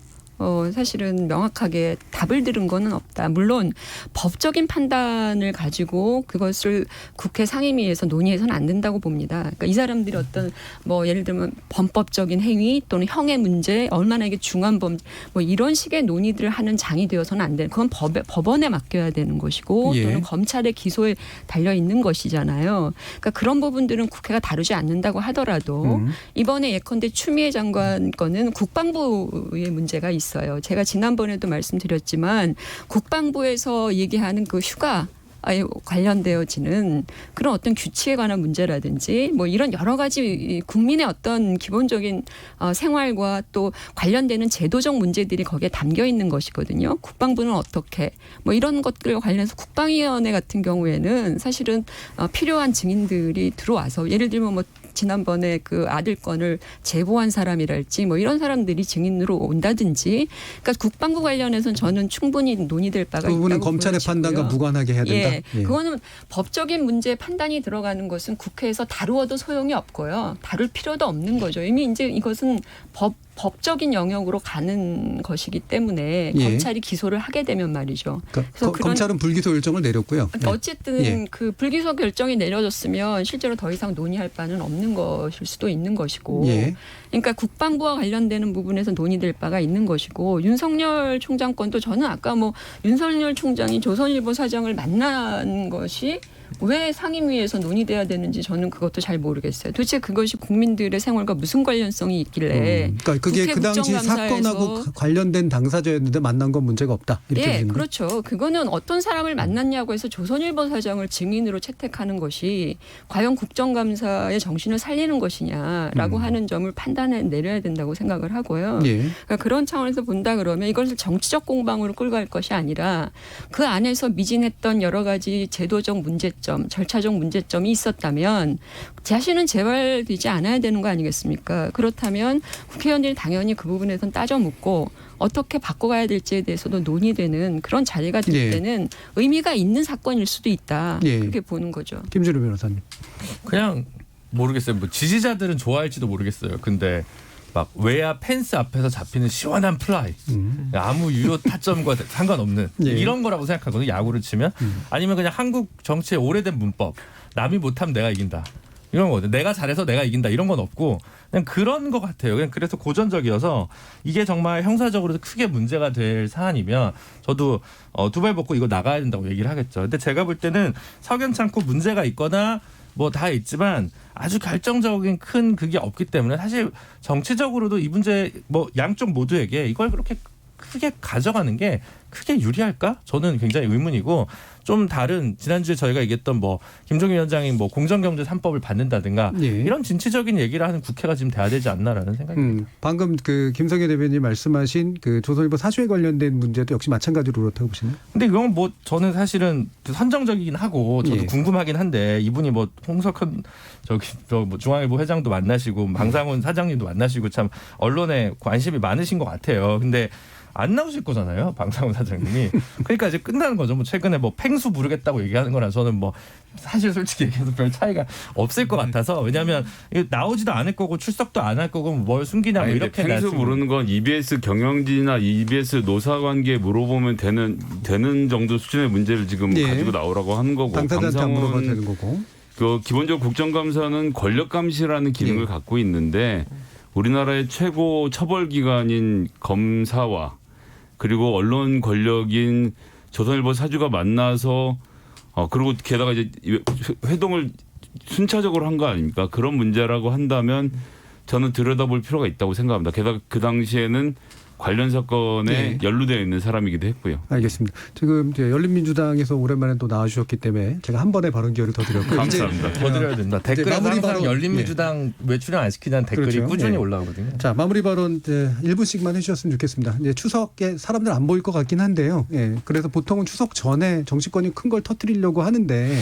사실은 명확하게 답을 들은 거는 없다. 물론 법적인 판단을 가지고 그것을 국회 상임위에서 논의해서는 안 된다고 봅니다. 그러니까 이 사람들이 어떤 뭐 예를 들면 범법적인 행위 또는 형의 문제, 얼마나 이게 중한 범죄 뭐 이런 식의 논의들을 하는 장이 되어서는 안 되는. 그건 법원에 맡겨야 되는 것이고 예. 또는 검찰의 기소에 달려 있는 것이잖아요. 그러니까 그런 부분들은 국회가 다루지 않는다고 하더라도 이번에 예컨대 추미애 장관 거는 국방부의 문제가 있어요. 제가 지난번에도 말씀드렸지만 국방부에서 얘기하는 그 휴가 관련되어지는 그런 어떤 규칙에 관한 문제라든지 뭐 이런 여러 가지 국민의 어떤 기본적인 생활과 또 관련되는 제도적 문제들이 거기에 담겨 있는 것이거든요. 국방부는 어떻게 뭐 이런 것들과 관련해서 국방위원회 같은 경우에는 사실은 필요한 증인들이 들어와서 예를 들면 뭐 지난번에 그 아들 건을 제보한 사람이랄지 뭐 이런 사람들이 증인으로 온다든지 그러니까 국방부 관련해서는 저는 충분히 논의될 바가 그 부분은 있다고 검찰의 보여지고요. 판단과 무관하게 해야 된다. 예, 그거는 법적인 문제 판단이 들어가는 것은 국회에서 다루어도 소용이 없고요. 다룰 필요도 없는 거죠. 이미 이제 이것은 법적인 영역으로 가는 것이기 때문에 예. 검찰이 기소를 하게 되면 말이죠. 그러니까 그래서 검찰은 불기소 일정을 내렸고요. 그러니까 어쨌든 예. 그 불기소 결정이 내려졌으면 실제로 더 이상 논의할 바는 없는 것일 수도 있는 것이고 예. 그러니까 국방부와 관련되는 부분에서 논의될 바가 있는 것이고 윤석열 총장 건도 저는 아까 뭐 윤석열 총장이 조선일보 사장을 만난 것이 왜 상임위에서 논의돼야 되는지 저는 그것도 잘 모르겠어요. 도대체 그것이 국민들의 생활과 무슨 관련성이 있길래 그러니까 그게 국회 그 당시 국정감사에서 사건하고 관련된 당사자였는데 만난 건 문제가 없다. 이렇게 네, 보시는 그렇죠. 그거는 어떤 사람을 만났냐고 해서 조선일보 사장을 증인으로 채택하는 것이 과연 국정감사의 정신을 살리는 것이냐라고 하는 점을 판단해 내려야 된다고 생각을 하고요. 예. 그러니까 그런 차원에서 본다 그러면 이것을 정치적 공방으로 끌고 갈 것이 아니라 그 안에서 미진했던 여러 가지 제도적 문제점, 절차적 문제점이 있었다면 자신은 재발되지 않아야 되는 거 아니겠습니까? 그렇다면 국회의원들이 당연히 그 부분에선 따져 묻고 어떻게 바꿔가야 될지에 대해서도 논의되는 그런 자리가 될 예. 때는 의미가 있는 사건일 수도 있다. 예. 그렇게 보는 거죠. 김준우 변호사님. 그냥 모르겠어요. 뭐 지지자들은 좋아할지도 모르겠어요. 근데 막 외야 펜스 앞에서 잡히는 시원한 플라이, 아무 유효 타점과 상관없는 예. 이런 거라고 생각하거든요. 야구를 치면 아니면 그냥 한국 정치의 오래된 문법, 남이 못하면 내가 이긴다. 이런 거거든요. 내가 잘해서 내가 이긴다. 이런 건 없고 그냥 그런 것 같아요. 그냥 그래서 고전적이어서 이게 정말 형사적으로 크게 문제가 될 사안이면 저도 두 발 벗고 이거 나가야 된다고 얘기를 하겠죠. 근데 제가 볼 때는 석연찮고 문제가 있거나 뭐 다 있지만 아주 결정적인 큰 그게 없기 때문에 사실 정치적으로도 이 문제 뭐 양쪽 모두에게 이걸 그렇게 크게 가져가는 게 크게 유리할까? 저는 굉장히 의문이고 좀 다른 지난주에 저희가 얘기했던 뭐 김종인 위원장이 뭐 공정경제 3법을 받는다든가 예. 이런 진취적인 얘기를 하는 국회가 지금 돼야 되지 않나라는 생각이 듭니다. 방금 그 김성애 대변인 말씀하신 그 조선일보 사주에 관련된 문제도 역시 마찬가지로 그렇다고 보시나요? 근데 이건 뭐 저는 사실은 선정적이긴 하고 저도 예. 궁금하긴 한데 이분이 뭐 홍석현 뭐 중앙일보 회장도 만나시고 방상훈 사장님도 만나시고 참 언론에 관심이 많으신 것 같아요. 근데 안 나오실 거잖아요, 방상훈 사장님이. 그러니까 이제 끝나는 거죠. 뭐 최근에 뭐 팽수 부르겠다고 얘기하는 거랑 저는 뭐 사실 솔직히 얘기해서 별 차이가 없을 것 같아서 왜냐하면 나오지도 않을 거고 출석도 안 할 거고 뭘 숨기냐 뭐 이렇게 팽수 모르는 건 EBS 경영진이나 EBS 노사관계에 물어보면 되는 정도 수준의 문제를 지금 예. 가지고 나오라고 하는 거고 당사자한테 안 물어봐도 방상훈 되는 거고. 그 기본적으로 국정감사는 권력 감시라는 기능을 예. 갖고 있는데 우리나라의 최고 처벌 기관인 검사와 그리고 언론 권력인 조선일보 사주가 만나서 그리고 게다가 이제 회동을 순차적으로 한 거 아닙니까? 그런 문제라고 한다면 저는 들여다볼 필요가 있다고 생각합니다. 게다가 그 당시에는 관련 사건에 네. 연루되어 있는 사람이기도 했고요. 알겠습니다. 지금 이제 열린민주당에서 오랜만에 또 나와주셨기 때문에 제가 한 번의 발언 기회를 더 드렸고요. 감사합니다. 더 드려야 된다. 댓글에 마무리 항상 발언, 열린민주당 왜 출연 안 시키냐는 댓글이 그렇죠. 꾸준히 네. 올라오거든요. 자, 마무리 발언 1분씩만 해주셨으면 좋겠습니다. 이제 추석에 사람들 안 보일 것 같긴 한데요. 예, 그래서 보통은 추석 전에 정치권이 큰 걸 터뜨리려고 하는데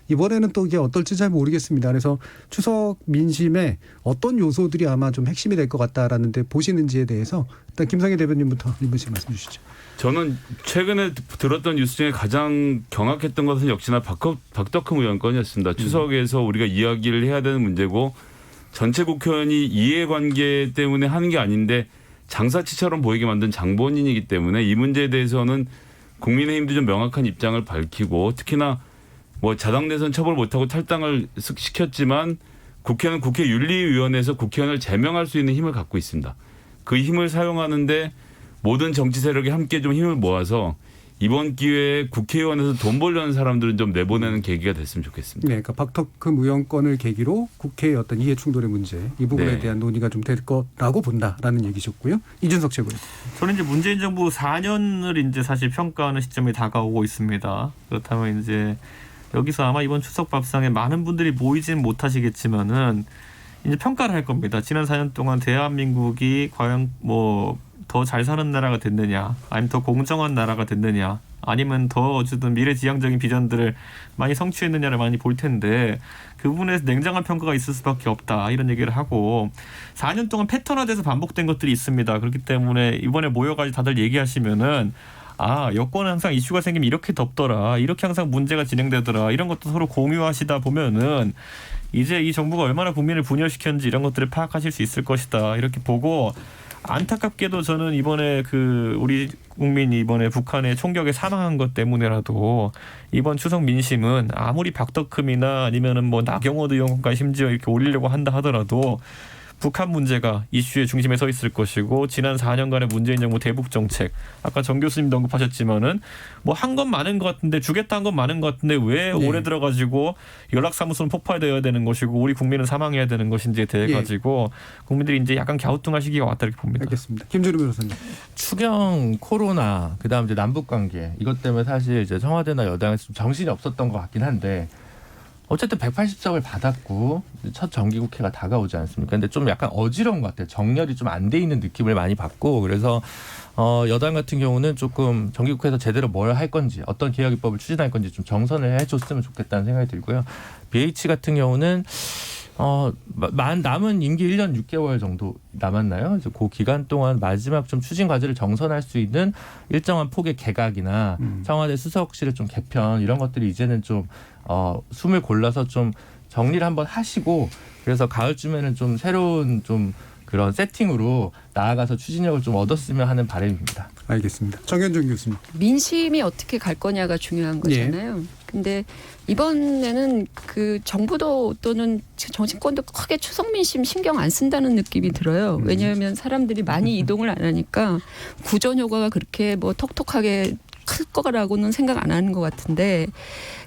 이번에는 또 이게 어떨지 잘 모르겠습니다. 그래서 추석 민심에 어떤 요소들이 아마 좀 핵심이 될 것 같다라는데 보시는지에 대해서 일단 김성애 대변인부터 1분씩 말씀 주시죠. 저는 최근에 들었던 뉴스 중에 가장 경악했던 것은 역시나 박덕흠 의원 건이었습니다. 추석에서 우리가 이야기를 해야 되는 문제고 전체 국회의원이 이해관계 때문에 하는 게 아닌데 장사치처럼 보이게 만든 장본인이기 때문에 이 문제에 대해서는 국민의힘도 좀 명확한 입장을 밝히고 특히나 뭐 자당 대선 처벌 못하고 탈당을 시켰지만 국회는 국회윤리위원회에서 국회의원을 제명할 수 있는 힘을 갖고 있습니다. 그 힘을 사용하는데 모든 정치 세력이 함께 좀 힘을 모아서 이번 기회에 국회의원에서 돈 벌려는 사람들은 좀 내보내는 계기가 됐으면 좋겠습니다. 네, 그러니까 박덕흠 의원 건을 계기로 국회의 어떤 이해 충돌의 문제 이 부분에 네. 대한 논의가 좀 될 거라고 본다라는 얘기셨고요. 이준석 최고위. 저는 이제 문재인 정부 4년을 이제 사실 평가하는 시점이 다가오고 있습니다. 그렇다면 이제 여기서 아마 이번 추석 밥상에 많은 분들이 모이지는 못하시겠지만은 이제 평가를 할 겁니다. 지난 4년 동안 대한민국이 과연 뭐 더 잘 사는 나라가 됐느냐, 아니면 더 공정한 나라가 됐느냐, 아니면 더 어쨌든 미래지향적인 비전들을 많이 성취했느냐를 많이 볼 텐데 그 부분에서 냉정한 평가가 있을 수밖에 없다 이런 얘기를 하고 4년 동안 패턴화돼서 반복된 것들이 있습니다. 그렇기 때문에 이번에 모여가지고 다들 얘기하시면은 아, 여권은 항상 이슈가 생기면 이렇게 덮더라, 이렇게 항상 문제가 진행되더라, 이런 것도 서로 공유하시다 보면은 이제 이 정부가 얼마나 국민을 분열시켰는지 이런 것들을 파악하실 수 있을 것이다 이렇게 보고, 안타깝게도 저는 이번에 우리 국민이 이번에 북한의 총격에 사망한 것 때문에라도 이번 추석 민심은 아무리 박덕흠이나 아니면은 뭐 나경원 의원까지 심지어 이렇게 올리려고 한다 하더라도 북한 문제가 이슈의 중심에 서 있을 것이고, 지난 4년간의 문재인 정부 대북 정책, 아까 정 교수님도 언급하셨지만은 뭐 한 건 많은 것 같은데, 주겠다 한 건 많은 것 같은데 왜 올해 들어가지고 연락사무소는 폭파되어야 되는 것이고 우리 국민은 사망해야 되는 것인지에 대해 가지고 국민들이 이제 약간 갸우뚱할 시기가 왔다 이렇게 봅니다. 알겠습니다. 김준우 변호사님. 추경, 코로나, 그다음 이제 남북 관계 이것 때문에 사실 이제 청와대나 여당에서 좀 정신이 없었던 것 같긴 한데. 어쨌든 180석을 받았고 첫 정기국회가 다가오지 않습니까? 근데 좀 약간 어지러운 것 같아요. 정렬이 좀 안 돼 있는 느낌을 많이 받고, 그래서 여당 같은 경우는 조금 정기국회에서 제대로 뭘 할 건지, 어떤 개혁 입법을 추진할 건지 좀 정선을 해줬으면 좋겠다는 생각이 들고요. BH 같은 경우는 남은 임기 1년 6개월 정도 남았나요? 그래서 그 기간 동안 마지막 좀 추진 과제를 정선할 수 있는 일정한 폭의 개각이나 청와대 수석실의 좀 개편 이런 것들이 이제는 좀 숨을 골라서 좀 정리를 한번 하시고, 그래서 가을쯤에는 좀 새로운 좀 그런 세팅으로 나아가서 추진력을 좀 얻었으면 하는 바람입니다. 알겠습니다. 정현종 교수님. 민심이 어떻게 갈 거냐가 중요한 거잖아요. 근데 이번에는 그 정부도 또는 정치권도 크게 추석 민심 신경 안 쓴다는 느낌이 들어요. 왜냐하면 사람들이 많이 이동을 안 하니까 구전 효과가 그렇게 뭐 톡톡하게 클 거라고는 생각 안 하는 것 같은데,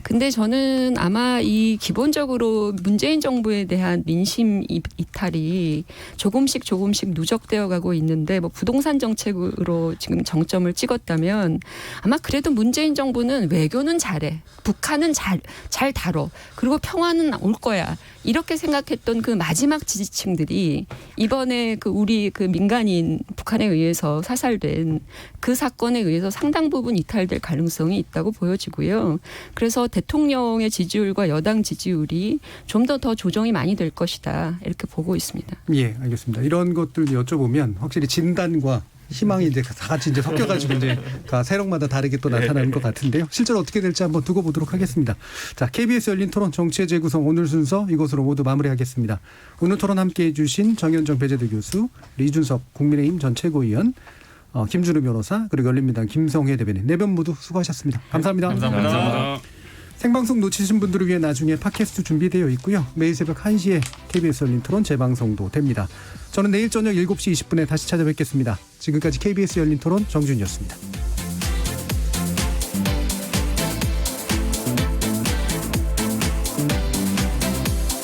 근데 저는 아마 이 기본적으로 문재인 정부에 대한 민심 이탈이 조금씩 누적되어 가고 있는데, 뭐 부동산 정책으로 지금 정점을 찍었다면 아마 그래도 문재인 정부는 외교는 잘해, 북한은 잘 다뤄, 그리고 평화는 올 거야, 이렇게 생각했던 그 마지막 지지층들이 이번에 우리 민간인 북한에 의해서 사살된 그 사건에 의해서 상당 부분 이탈될 가능성이 있다고 보여지고요. 그래서 대통령의 지지율과 여당 지지율이 좀 더 조정이 많이 될 것이다 이렇게 보고 있습니다. 예, 알겠습니다. 이런 것들 여쭤보면 확실히 진단과 희망이 이제 다 같이 이제 섞여가지고 이제 세력마다 다르게 또 나타나는 것 같은데요. 실제로 어떻게 될지 한번 두고 보도록 하겠습니다. 자, KBS 열린 토론 정치의 재구성 오늘 순서 이것으로 모두 마무리하겠습니다. 오늘 토론 함께해 주신 정현정 배재대 교수, 이준석 국민의힘 전 최고위원, 김준우 변호사, 그리고 열린민당 김성회 대변인 네 분 모두 수고하셨습니다. 감사합니다. 감사합니다. 생방송 놓치신 분들을 위해 나중에 팟캐스트 준비되어 있고요. 매일 새벽 1시에 KBS 열린 토론 재방송도 됩니다. 저는 내일 저녁 7시 20분에 다시 찾아뵙겠습니다. 지금까지 KBS 열린 토론 정준이었습니다.